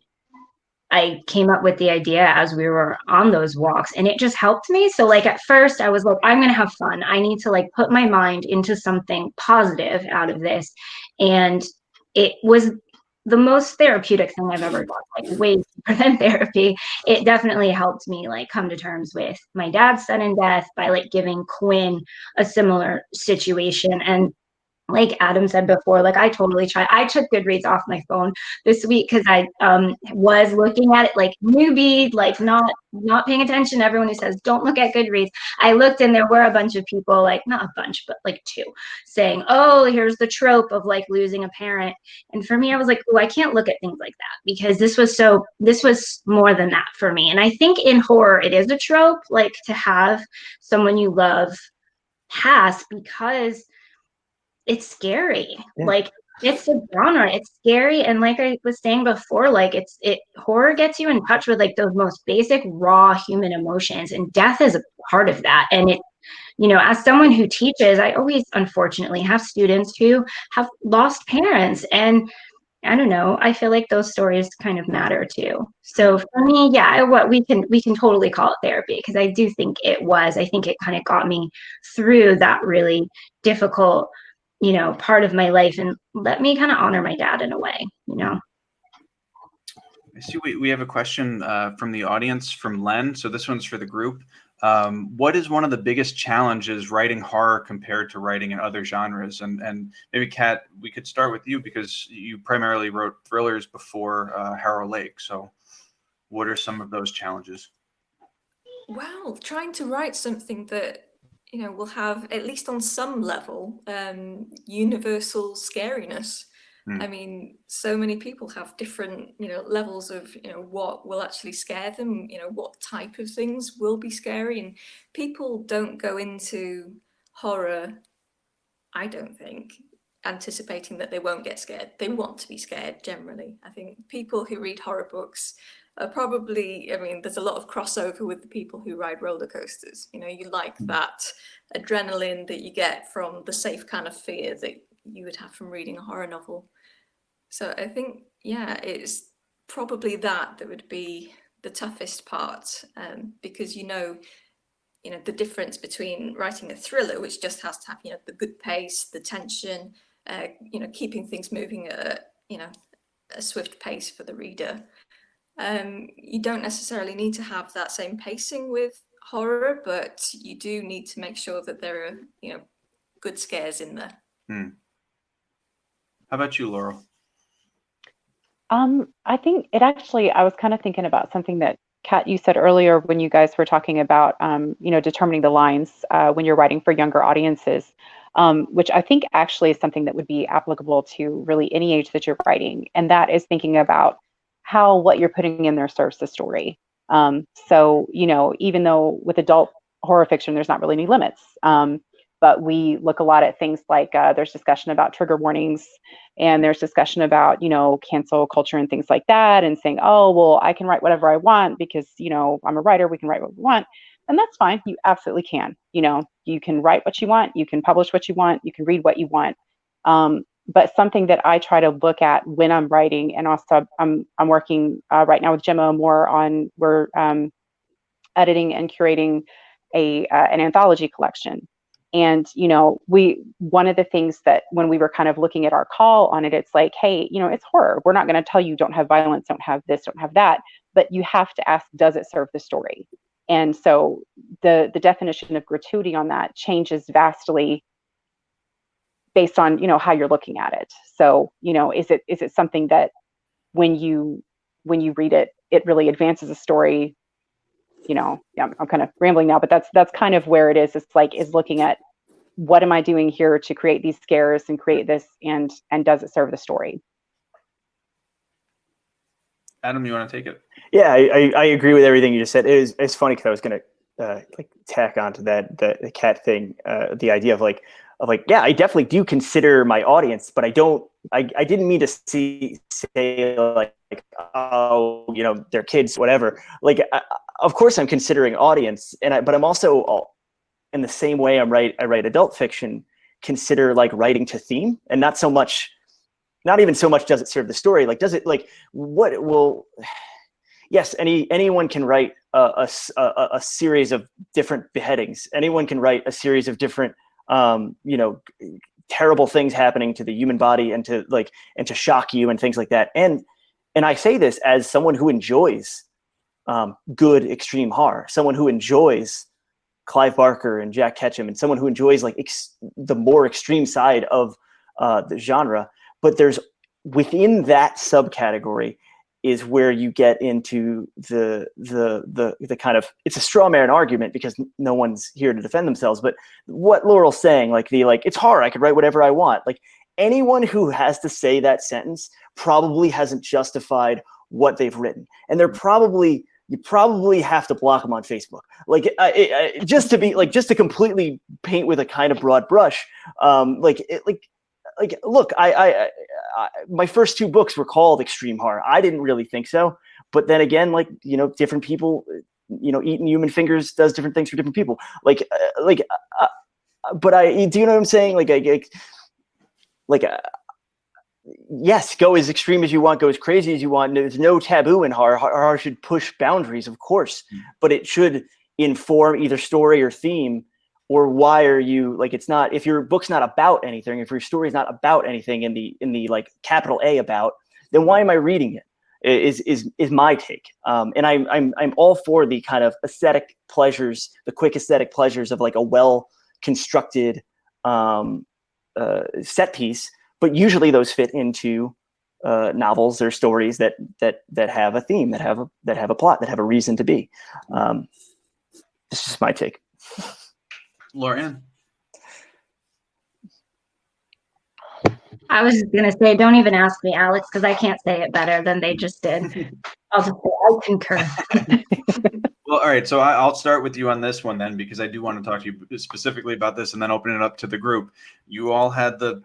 I came up with the idea as we were on those walks and it just helped me. So like at first I was like, I'm going to have fun. I need to like put my mind into something positive out of this. And it was the most therapeutic thing I've ever done, like way deeper than therapy. It definitely helped me like come to terms with my dad's sudden death by like giving Quinn a similar situation. And like Adam said before, like I totally tried. I took Goodreads off my phone this week because I was looking at it like newbie, like not paying attention. Everyone who says don't look at Goodreads. I looked and there were a bunch of people, like not a bunch, but like two, saying, "Oh, here's the trope of like losing a parent." And for me, I was like, "Oh, I can't look at things like that because this was more than that for me." And I think in horror, it is a trope, like to have someone you love pass because it's scary. Yeah. Like it's a genre. It's scary. And like I was saying before, like horror gets you in touch with like those most basic raw human emotions, and death is a part of that. And it, as someone who teaches, I always unfortunately have students who have lost parents. And I don't know, I feel like those stories kind of matter too. So for me, yeah, we can totally call it therapy because I do think it was. I think it kind of got me through that really difficult part of my life and let me kind of honor my dad in a way. I see we have a question from the audience from Len. So this one's for the group. What is one of the biggest challenges writing horror compared to writing in other genres? And maybe Kat, we could start with you because you primarily wrote thrillers before Harrow Lake. So what are some of those challenges? Well, trying to write something that will have, at least on some level, universal scariness. I mean, so many people have different, levels of, what will actually scare them, what type of things will be scary. And people don't go into horror, I don't think, anticipating that they won't get scared. They want to be scared generally. I think people who read horror books are probably, there's a lot of crossover with the people who ride roller coasters. You like that adrenaline that you get from the safe kind of fear that you would have from reading a horror novel. So I think, yeah, it's probably that would be the toughest part, because the difference between writing a thriller, which just has to have the good pace, the tension, keeping things moving at a swift pace for the reader. You don't necessarily need to have that same pacing with horror, but you do need to make sure that there are good scares in there. How about you, Laurel? I think it actually, I was kind of thinking about something that Kat, you said earlier when you guys were talking about, determining the lines when you're writing for younger audiences, which I think actually is something that would be applicable to really any age that you're writing. And that is thinking about how what you're putting in there serves the story. So, even though with adult horror fiction, there's not really any limits. But we look a lot at things like there's discussion about trigger warnings, and there's discussion about, cancel culture and things like that, and saying, oh, well, I can write whatever I want because, I'm a writer, we can write what we want. And that's fine. You absolutely can. You can write what you want, you can publish what you want, you can read what you want. But something that I try to look at when I'm writing, and also I'm working right now with Gemma more on, we're editing and curating an anthology collection. And, one of the things that when we were kind of looking at our call on it, it's like, hey, it's horror. We're not going to tell you don't have violence, don't have this, don't have that, but you have to ask, does it serve the story? And so the definition of gratuity on that changes vastly based on, how you're looking at it. So, is it something that when you read it, it really advances a story? Yeah, I'm kind of rambling now, but that's kind of where it is. It's like, is looking at, what am I doing here to create these scares and create this, and does it serve the story? Adam, you want to take it? Yeah, I agree with everything you just said. It's funny because I was going to tack onto that the cat thing, the idea of yeah, I definitely do consider my audience, but I didn't mean to say like oh, they're kids, whatever. Of course I'm considering audience, but I'm also, in the same way I write adult fiction, consider writing to theme, and not even so much does it serve the story, does it, what will, yes, anyone can write a series of different beheadings. Anyone can write a series of different terrible things happening to the human body, and to shock you and things like that. And I say this as someone who enjoys good extreme horror, someone who enjoys Clive Barker and Jack Ketchum, and someone who enjoys the more extreme side of the genre. But there's, within that subcategory is where you get into the kind of, it's a straw man argument because no one's here to defend themselves. But what Laurel's saying, it's horror, I could write whatever I want. Anyone who has to say that sentence probably hasn't justified what they've written, and you probably have to block them on Facebook. Just to completely paint with a kind of broad brush. Look, I my first two books were called extreme horror. I didn't really think so, but then again, different people, eating human fingers does different things for different people. But do you know what I'm saying? Yes, go as extreme as you want, go as crazy as you want. There's no taboo in horror. Horror should push boundaries, of course, but it should inform either story or theme, or why are you, it's not, if your book's not about anything, if your story's not about anything in the capital A about, then why am I reading it? Is my take. And I'm all for the kind of aesthetic pleasures, the quick aesthetic pleasures of a well constructed set piece. But usually those fit into novels or stories that have a theme, that have a plot, that have a reason to be. This is just my take. Lorien. I was just gonna say, don't even ask me, Alex, because I can't say it better than they just did. I'll just say I concur. Well, all right. So I'll start with you on this one then, because I do want to talk to you specifically about this, and then open it up to the group. You all had the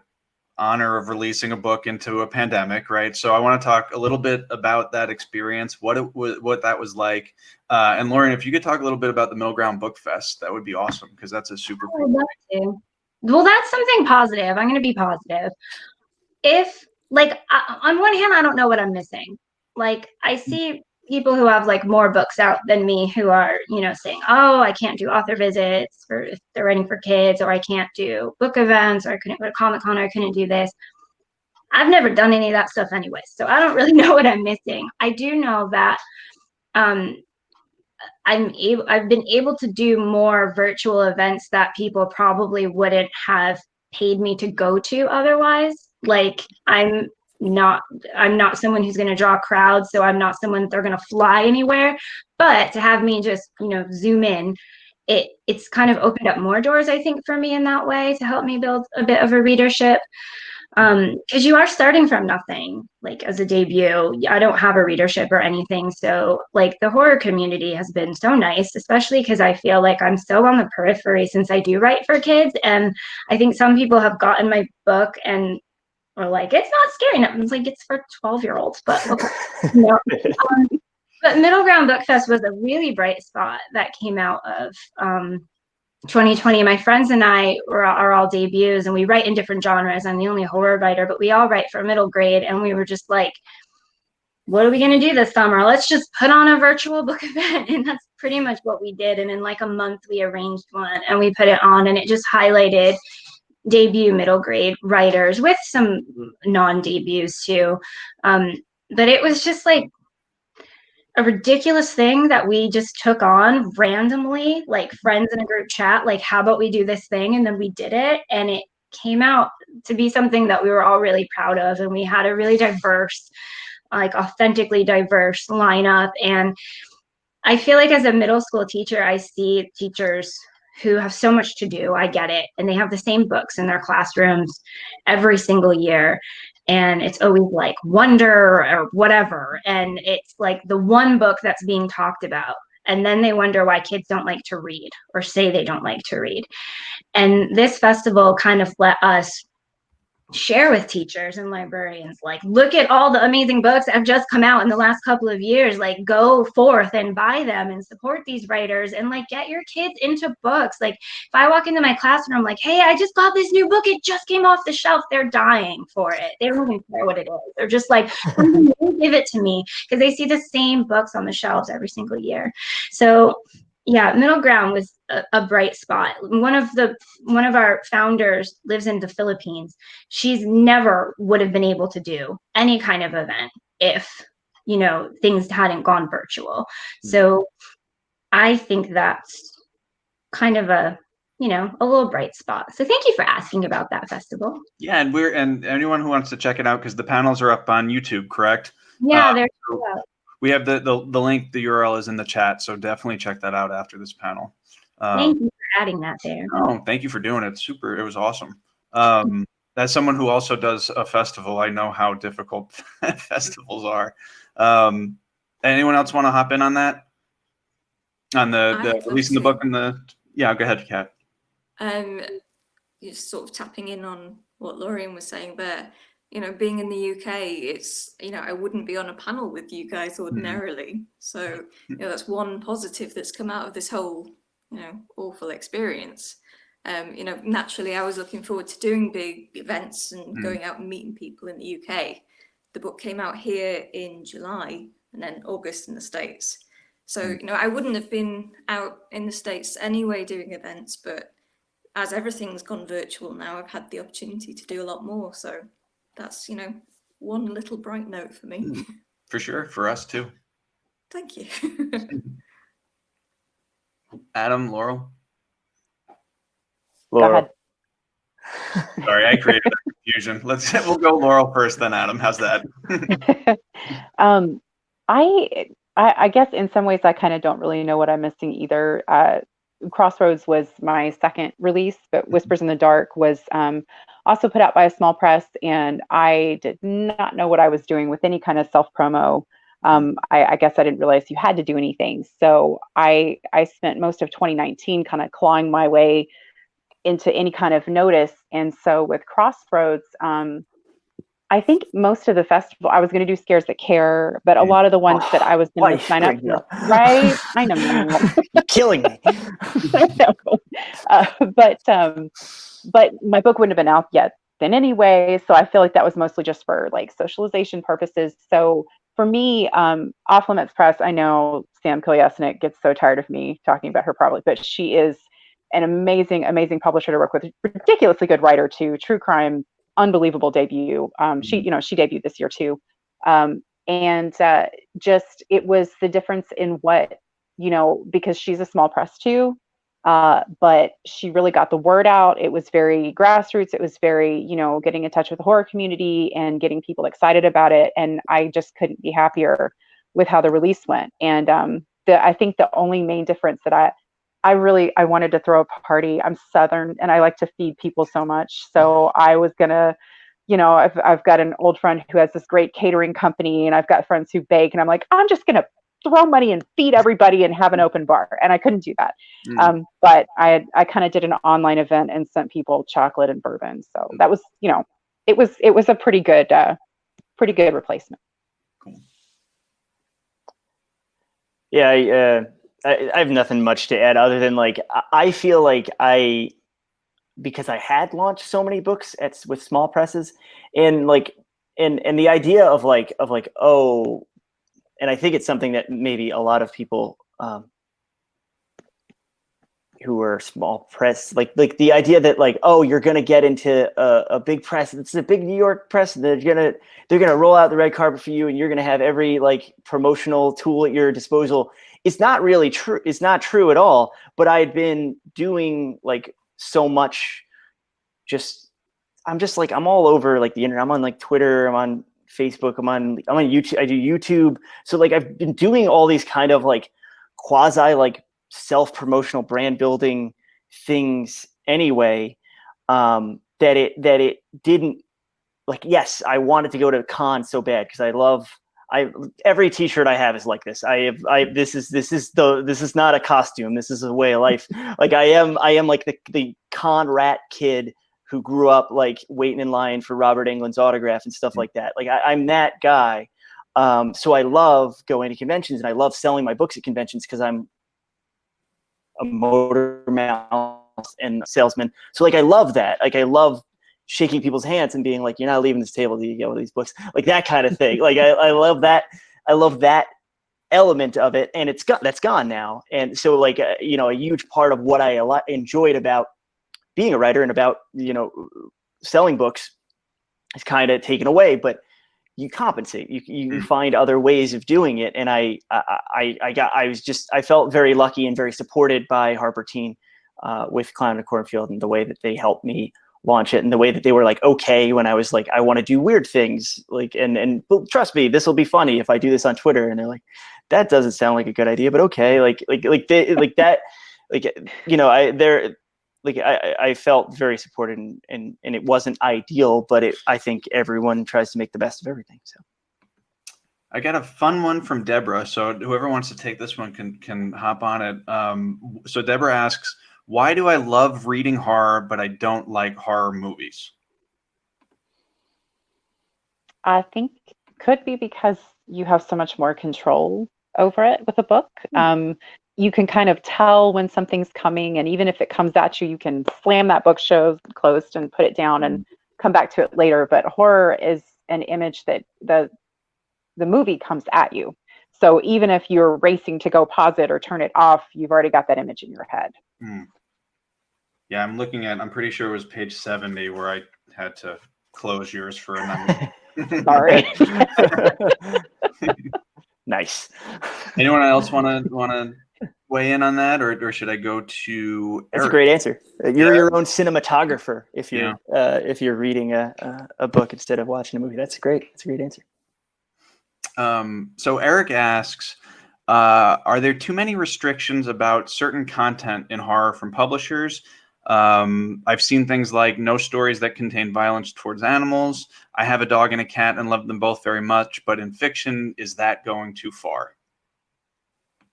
honor of releasing a book into a pandemic, right? So I want to talk a little bit about that experience, what that was like. And Lorien, if you could talk a little bit about the Middle Ground Book Fest, that would be awesome, because that's a super cool I'd love to. Well, that's something positive. I'm going to be positive. If on one hand, I don't know what I'm missing. I see people who have more books out than me who are, saying, oh, I can't do author visits if they're writing for kids, or I can't do book events, or I couldn't go to Comic-Con, or I couldn't do this. I've never done any of that stuff anyway, so I don't really know what I'm missing. I do know that I've been able to do more virtual events that people probably wouldn't have paid me to go to otherwise. I'm not someone who's going to draw crowds, so I'm not someone that they're going to fly anywhere. But to have me just zoom in, it's kind of opened up more doors, I think, for me in that way, to help me build a bit of a readership. Because you are starting from nothing, as a debut. I don't have a readership or anything, so the horror community has been so nice, especially because I feel like I'm so on the periphery since I do write for kids, and I think some people have gotten my book and are like, it's not scary enough. It's it's for 12-year-olds, but okay. But Middle Ground Book Fest was a really bright spot that came out of 2020. My friends and I are all debuts, and we write in different genres. I'm the only horror writer, but we all write for middle grade, and we were just like, what are we going to do this summer? Let's just put on a virtual book event. And that's pretty much what we did. And in like a month, we arranged one and we put it on, and it just highlighted debut middle grade writers with some non-debuts too. But it was just like a ridiculous thing that we just took on randomly, like friends in a group chat, like, how about we do this thing? And then we did it, and it came out to be something that we were all really proud of. And we had a really diverse, like authentically diverse lineup. And I feel like as a middle school teacher, I see teachers who have so much to do. I get it. And they have the same books in their classrooms every single year. And it's always like Wonder or whatever. And it's like the one book that's being talked about. And then they wonder why kids don't like to read or say they don't like to read. And this festival kind of let us share with teachers and librarians, like, look at all the amazing books that have just come out in the last couple of years. Like, go forth and buy them and support these writers, and like get your kids into books. Like, if I walk into my classroom, I'm like, hey, I just got this new book, it just came off the shelf, they're dying for it. They don't even care what it is. They're just like, give it to me, because they see the same books on the shelves every single year. So yeah, middle ground was a bright spot. One of our founders lives in the Philippines. She's never would have been able to do any kind of event if, you know, things hadn't gone virtual. So I think that's kind of a, you know, a little bright spot. So thank you for asking about that festival. Yeah, and anyone who wants to check it out, because the panels are up on YouTube, correct? Yeah, they're we have the link, the URL is in the chat, so definitely check that out after this panel. Thank you for adding that there. Oh, thank you for doing it. Super, it was awesome. As someone who also does a festival, I know how difficult festivals are. Anyone else want to hop in on that? On the releasing the book and the, yeah, go ahead, Kat. You're sort of tapping in on what Lorien was saying there. You know, being in the UK, it's, you know, I wouldn't be on a panel with you guys ordinarily. So, you know, that's one positive that's come out of this whole, you know, awful experience. You know, naturally, I was looking forward to doing big events and going out and meeting people in the UK. The book came out here in July and then August in the States. So, you know, I wouldn't have been out in the States anyway doing events, but as everything's gone virtual now, I've had the opportunity to do a lot more. So that's, you know, one little bright note for me. For sure, for us too. Thank you. Adam, Laurel. Laurel. Go ahead. Sorry, I created that confusion. We'll go Laurel first, then Adam. How's that? I guess in some ways I kind of don't really know what I'm missing either. Crossroads was my second release, but Whispers in the Dark was also put out by a small press, and I did not know what I was doing with any kind of self-promo. I guess I didn't realize you had to do anything. So I spent most of 2019 kind of clawing my way into any kind of notice. And so with Crossroads, I think most of the festival, I was going to do Scares That Care, but a lot of the ones that I was going to sign up for, right? I know. You're killing me. But my book wouldn't have been out yet then anyway. So I feel like that was mostly just for like socialization purposes. So for me, Off Limits Press, I know Sam Kiliasnik gets so tired of me talking about her probably, but she is an amazing, amazing publisher to work with, ridiculously good writer too, true crime, unbelievable debut. She debuted this year too. Just, it was the difference in what, because she's a small press too, but she really got the word out. It was very grassroots. It was very, getting in touch with the horror community and getting people excited about it. And I just couldn't be happier with how the release went. And I think the only main difference that I wanted to throw a party. I'm Southern and I like to feed people so much. So I was gonna, I've got an old friend who has this great catering company, and I've got friends who bake, and I'm like, I'm just gonna throw money and feed everybody and have an open bar. And I couldn't do that. But I kind of did an online event and sent people chocolate and bourbon. So that was, it was a pretty good replacement. Cool. Yeah. I have nothing much to add other than I feel like because I had launched so many books with small presses, and the idea of and I think it's something that maybe a lot of people who are small press, like the idea that like, oh, you're gonna get into a big press, it's a big New York press, and they're gonna roll out the red carpet for you, and you're gonna have every like promotional tool at your disposal. It's not really true. It's not true at all. But I had been doing like so much. I'm just like, I'm all over like the internet. I'm on like Twitter. I'm on Facebook. I'm on YouTube. I do YouTube. So like I've been doing all these kind of like quasi like self-promotional brand building things anyway, that it didn't, like, yes, I wanted to go to a con so bad because every t-shirt I have is like this. This is not a costume. This is a way of life. Like I am like the con rat kid who grew up like waiting in line for Robert Englund's autograph and stuff like that. Like I'm that guy. So I love going to conventions, and I love selling my books at conventions because I'm a motor mouth and salesman. So like I love that. Like I love shaking people's hands and being like, you're not leaving this table till you get one of these books, like that kind of thing. Like I love that. I love that element of it, and that's gone now. And so like a huge part of what I enjoyed about being a writer and about selling books is kind of taken away. But you compensate. You find other ways of doing it. And I felt very lucky and very supported by Harper Teen with Clown and Cornfield, and the way that they helped me launch it, and the way that they were like, okay, when I was like, I want to do weird things, like, and trust me, this will be funny if I do this on Twitter. And they're like, that doesn't sound like a good idea, but okay. I felt very supported, and it wasn't ideal, but I think everyone tries to make the best of everything. So I got a fun one from Deborah. So whoever wants to take this one can hop on it. So Deborah asks, why do I love reading horror, but I don't like horror movies? I think it could be because you have so much more control over it with a book. You can kind of tell when something's coming, and even if it comes at you, you can slam that book closed and put it down and come back to it later. But horror is an image that the movie comes at you. So even if you're racing to go pause it or turn it off, you've already got that image in your head. Yeah, I'm pretty sure it was page 70 where I had to close yours for a number. Sorry. Nice. Anyone else want to weigh in on that, or should I go to Eric? That's a great answer. You're your own cinematographer if you're reading a book instead of watching a movie. That's great. That's a great answer. So Eric asks, are there too many restrictions about certain content in horror from publishers? I've seen things like no stories that contain violence towards animals. I have a dog and a cat and love them both very much, but in fiction, is that going too far?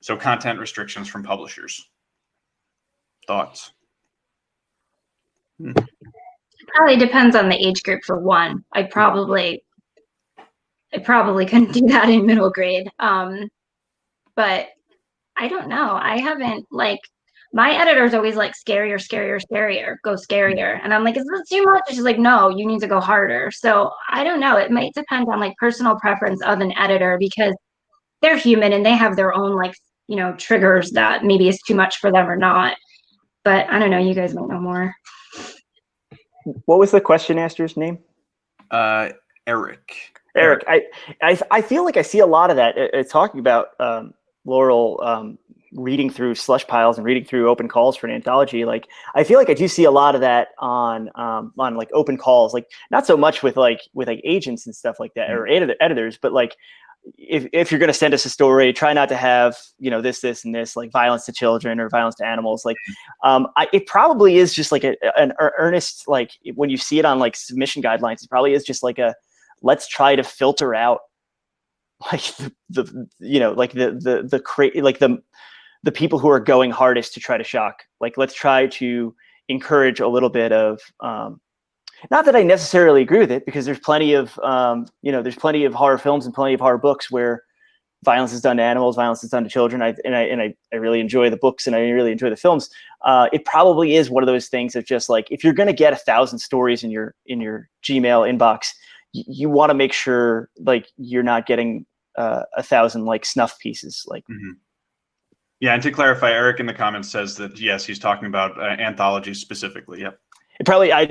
So content restrictions from publishers. Thoughts? It probably depends on the age group for one. I probably couldn't do that in middle grade. But I don't know. I haven't, like, my editor's always like, scarier, go scarier. And I'm like, is this too much? She's like, no, you need to go harder. So I don't know. It might depend on like personal preference of an editor, because they're human and they have their own like, triggers that maybe is too much for them or not. But I don't know. You guys might know more. What was the question aster's name? Eric. I feel like I see a lot of that talking about Laurel reading through slush piles and reading through open calls for an anthology. Like, I feel like I do see a lot of that on like open calls, like not so much with agents and stuff like that, or editors, but like if you're going to send us a story, try not to have, this and this, like violence to children or violence to animals. Like, it probably is just like an earnest, like when you see it on like submission guidelines, it probably is just like let's try to filter out like the people who are going hardest to try to shock. Like, let's try to encourage a little bit of, not that I necessarily agree with it, because there's plenty of horror films and plenty of horror books where violence is done to animals, violence is done to children. I really enjoy the books and I really enjoy the films. It probably is one of those things of just like, if you're going to get 1,000 stories in your Gmail inbox, you want to make sure like you're not getting 1,000 like snuff pieces. Like, Yeah, and to clarify, Eric in the comments says that yes, he's talking about anthologies specifically. Yep. It probably, I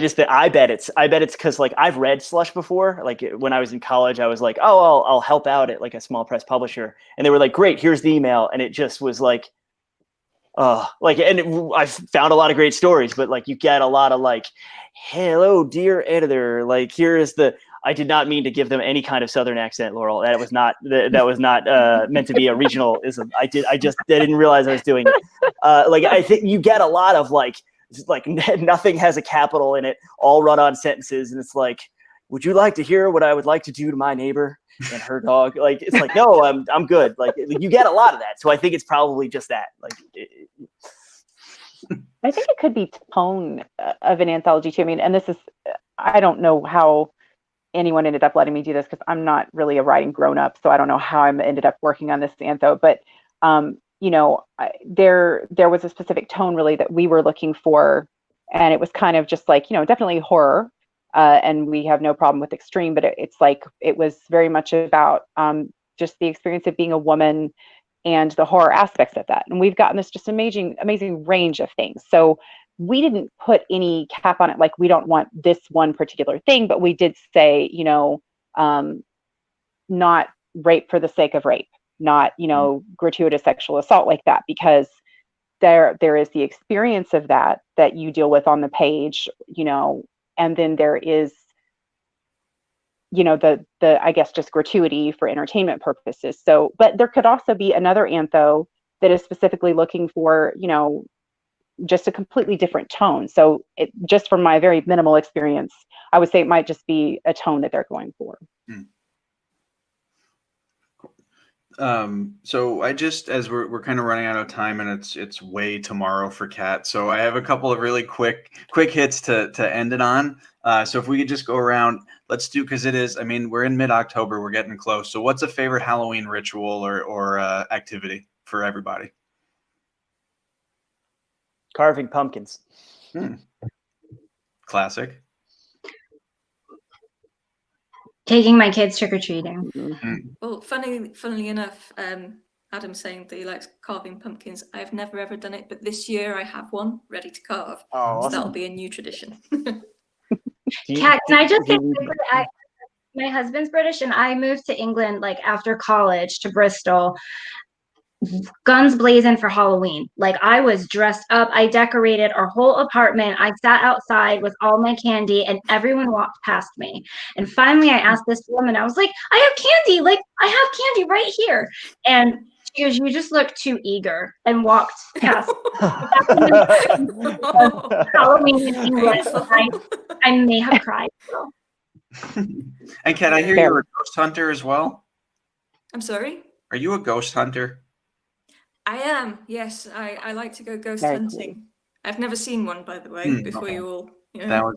bet it's because like I've read Slush before. Like when I was in college, I was like, oh, I'll help out at like a small press publisher, and they were like, great, here's the email, and it just was like, I found a lot of great stories, but like you get a lot of like, hello, dear editor, like here is the. I did not mean to give them any kind of Southern accent, Laurel. That was not meant to be a regionalism. I didn't realize I was doing it. I think you get a lot of like nothing has a capital in it, all run-on sentences, and it's like, would you like to hear what I would like to do to my neighbor and her dog? Like it's like, no, I'm good. Like you get a lot of that, so I think it's probably just that. Like, I think it could be tone of an anthology too. I mean, and this is, I don't know how anyone ended up letting me do this because I'm not really a writing grown up, so I don't know how I ended up working on this antho. But there was a specific tone really that we were looking for, and it was kind of just like definitely horror, and we have no problem with extreme, but it's like it was very much about just the experience of being a woman and the horror aspects of that. And we've gotten this just amazing range of things. So we didn't put any cap on it, like we don't want this one particular thing, but we did say, not rape for the sake of rape, not, gratuitous sexual assault like that, because there is the experience of that you deal with on the page, and then there is, the I guess just gratuity for entertainment purposes. So, but there could also be another antho that is specifically looking for, just a completely different tone. So it just from my very minimal experience, I would say it might just be a tone that they're going for. So I just, as we're kind of running out of time, and it's way tomorrow for Kat. So I have a couple of really quick hits to end it on. So if we could just go around, let's do, because it is, I mean, we're in mid-October, we're getting close. So what's a favorite Halloween ritual or activity for everybody? carving pumpkins. Classic. Taking my kids trick-or-treating. Well, funnily enough, Adam's saying that he likes carving pumpkins. I've never ever done it, but this year I have one ready to carve. Oh, awesome. So that'll be a new tradition. Kat, can I just say quickly, my husband's British, and I moved to England like after college to Bristol, guns blazing for Halloween. Like I was dressed up, I decorated our whole apartment. I sat outside with all my candy, and everyone walked past me. And finally, I asked this woman, I was like, "I have candy! Like I have candy right here!" And she goes, "You just look too eager," and walked past. Halloween in England. I may have cried. So. And Kat, I hear you're a ghost hunter as well. I'm sorry? Are you a ghost hunter? I am, yes. I like to go ghost hunting. Cool. I've never seen one, by the way, before you all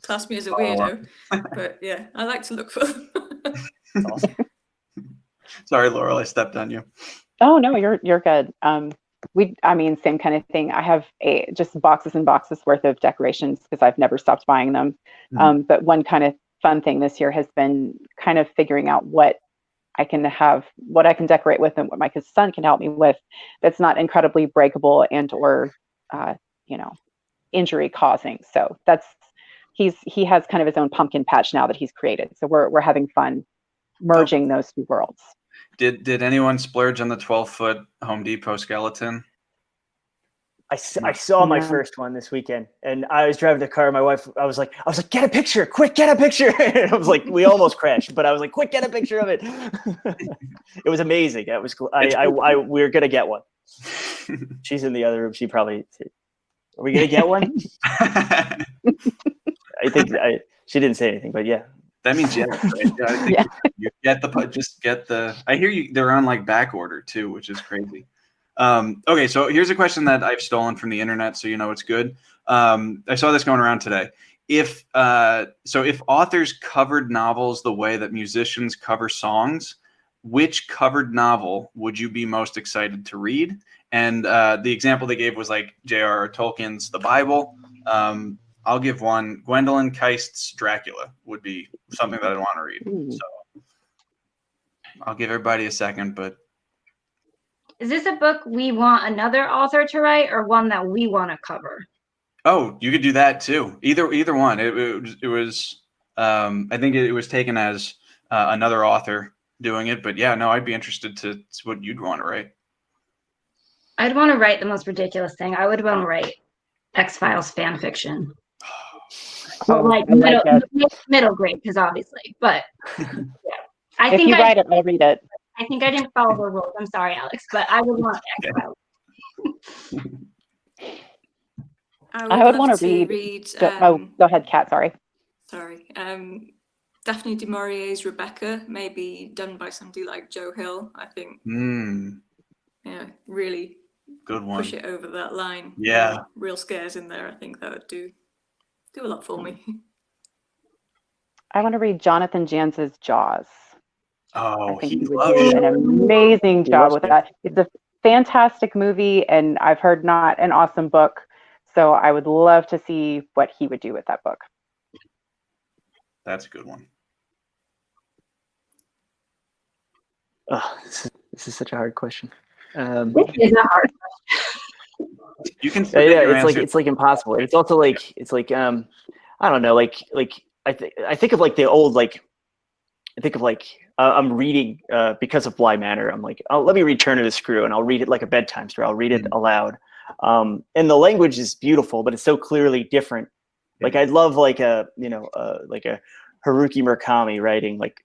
class me as a weirdo. But yeah, I like to look for them. Awesome. Sorry, Laurel, I stepped on you. Oh no, you're good. Same kind of thing. I have just boxes and boxes worth of decorations because I've never stopped buying them. But one kind of fun thing this year has been kind of figuring out what I can decorate with and what my son can help me with that's not incredibly breakable and or injury causing. So he has kind of his own pumpkin patch now that he's created. So we're having fun merging those two worlds. Did anyone splurge on the 12-foot Home Depot skeleton? I saw my first one this weekend, and I was driving the car. My wife, I was like, get a picture, quick, get a picture. And I was like, we almost crashed, but I was like, quick, get a picture of it. It was amazing. It was. We're gonna get one. She's in the other room. She probably. Are we gonna get one? I think she didn't say anything, but yeah. That means yes. Right? Yeah, I think you get the. I hear you. They're on like back order too, which is crazy. Okay, so here's a question that I've stolen from the internet, so you know it's good. I saw this going around today. If authors covered novels the way that musicians cover songs, which covered novel would you be most excited to read? And the example they gave was like J.R.R. Tolkien's The Bible. I'll give one. Gwendolyn Keist's Dracula would be something that I'd want to read. So I'll give everybody a second, but Is this a book we want another author to write, or one that we want to cover? Oh, you could do that too. Either one. It was I think it was taken as another author doing it, but yeah, no, I'd be interested to see what you'd want to write. I'd want to write the most ridiculous thing. I would want to write X-Files fan fiction. Well, like middle grade, because obviously, but yeah. If you write it, I'll read it. I think I didn't follow the rules. I'm sorry, Alex, but I would want X-Files. I would want to read. Go ahead, Kat. Sorry. Daphne du Maurier's Rebecca, maybe done by somebody like Joe Hill. I think. Yeah, really good one. Push it over that line. Yeah. Real scares in there. I think that would do a lot for me. I want to read Jonathan Janz's Jaws. Oh, I think he would do an amazing job with that. It's a fantastic movie, and I've heard not an awesome book. So I would love to see what he would do with that book. That's a good one. Oh, this is such a hard question. This is a hard question. You can. Yeah, it's like impossible. It's also like I don't know, I think of like the old I'm reading because of Bly Manor. I'm like, oh, let me read Turn of the Screw, and I'll read it like a bedtime story. I'll read it aloud. And the language is beautiful, but it's so clearly different. Like I'd love like a Haruki Murakami writing like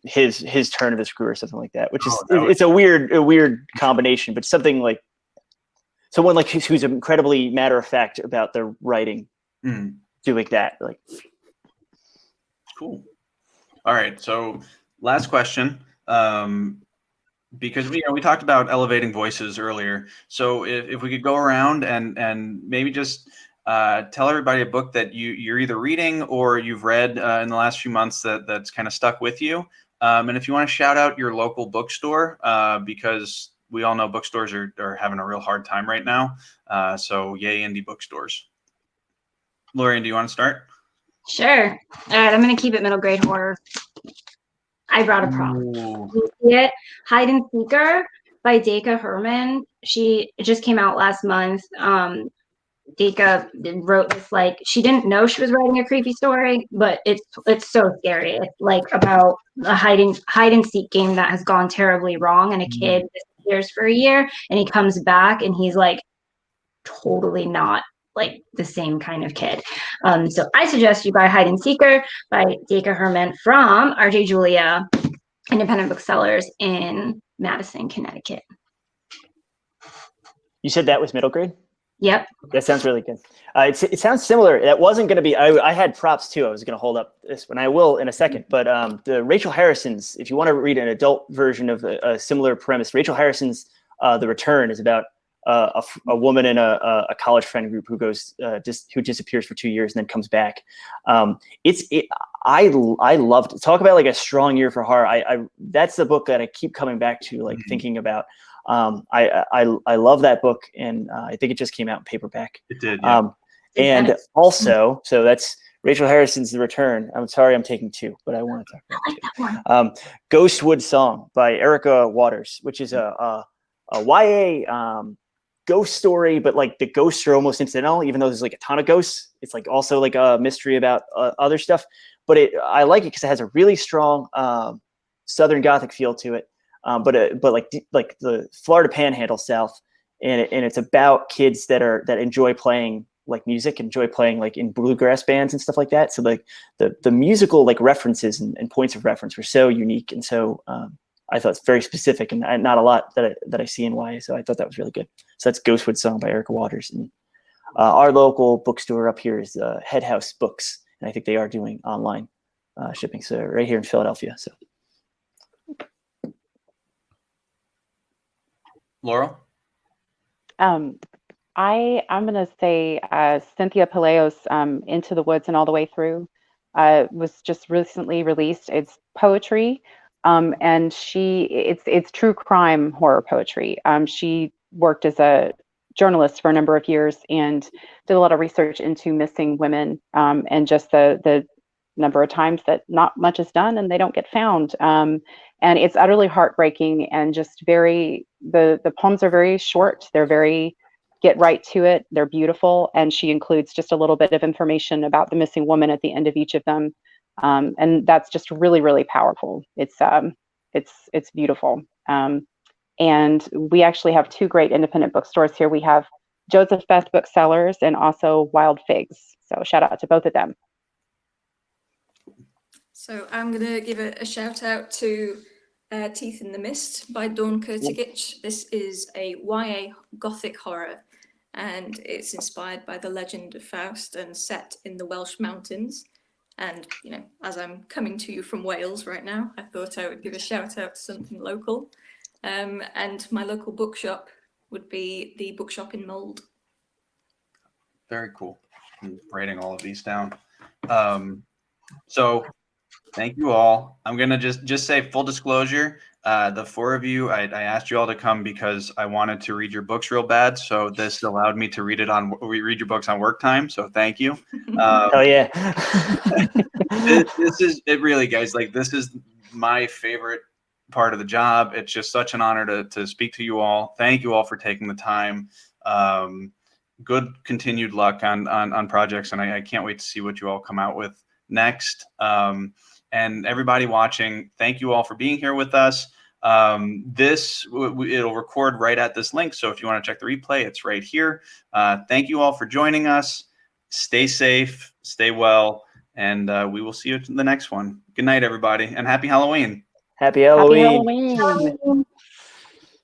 his Turn of the Screw or something like that, which is it's a weird combination, but something like someone like who's incredibly matter of fact about their writing, doing that. Like, cool. All right, so last question. Because we talked about elevating voices earlier. So if we could go around and maybe just tell everybody a book that you're either reading or you've read in the last few months that's kind of stuck with you. And if you want to shout out your local bookstore, because we all know bookstores are having a real hard time right now. So yay, indie bookstores. Lorien, do you want to start? Sure. All right, I'm going to keep it middle grade horror. I brought a prop. You see it? Hide and Seeker by Deka Herman. It just came out last month. Deka wrote this, like, she didn't know she was writing a creepy story, but it's so scary. It's like about a hide and seek game that has gone terribly wrong, and a kid disappears for a year, and he comes back, and he's like totally not like the same kind of kid. So I suggest you buy Hide and Seeker by Deka Herman from RJ Julia Independent Booksellers in Madison, Connecticut. You said that was middle grade? Yep. That sounds really good. It sounds similar. That wasn't going to be, I had props too. I was going to hold up this one. I will in a second. But the Rachel Harrison's, if you want to read an adult version of a similar premise, Rachel Harrison's The Return is about a woman in a college friend group who who disappears for 2 years and then comes back. I loved it. Talk about like a strong year for horror. That's the book that I keep coming back to, like thinking about. I love that book, and I think it just came out in paperback. It did. Yeah. And also, so that's Rachel Harrison's The Return. I'm sorry, I'm taking two, but I want to talk about it too. Ghostwood Song by Erica Waters, which is a YA ghost story, but like the ghosts are almost incidental, even though there's like a ton of ghosts. It's like also like a mystery about other stuff. But I like it because it has a really strong Southern Gothic feel to it. But like the Florida Panhandle South, and it's about kids that enjoy playing like music, enjoy playing like in bluegrass bands and stuff like that. So like the musical like references and points of reference were so unique, and so I thought it's very specific and not a lot that I see in YA. So I thought that was really good. So that's Ghostwood Song by Erica Waters, and our local bookstore up here is Head House Books, and I think they are doing online shipping. So right here in Philadelphia. So. Laurel? I'm going to say Cynthia Palaio's Into the Woods and All the Way Through was just recently released. It's poetry, and it's true crime horror poetry. She worked as a journalist for a number of years and did a lot of research into missing women, and just the number of times that not much is done and they don't get found. And it's utterly heartbreaking and just very, the poems are very short. They're very get right to it. They're beautiful, and she includes just a little bit of information about the missing woman at the end of each of them, and that's just really, really powerful. It's beautiful. And we actually have two great independent bookstores here. We have Joseph Best Booksellers and also Wild Figs. So shout out to both of them. So I'm going to give a shout out to Teeth in the Mist by Dawn Kurtagich. This is a YA gothic horror, and it's inspired by the legend of Faust and set in the Welsh mountains. And, you know, as I'm coming to you from Wales right now, I thought I would give a shout out to something local. And my local bookshop would be the Bookshop in Mold. Very cool. I'm writing all of these down. So thank you all. I'm going to just say full disclosure. The four of you, I asked you all to come because I wanted to read your books real bad. So this allowed me to read your books on work time. So thank you. Hell yeah. This is it really, guys. Like, this is my favorite part of the job. It's just such an honor to speak to you all. Thank you all for taking the time. Good continued luck on projects, and I can't wait to see what you all come out with next. And everybody watching, thank you all for being here with us. It'll record right at this link, so if you want to check the replay, it's right here. Thank you all for joining us. Stay safe, stay well, and we will see you in the next one. Good night, everybody, and happy Halloween. Happy Halloween. Happy Halloween.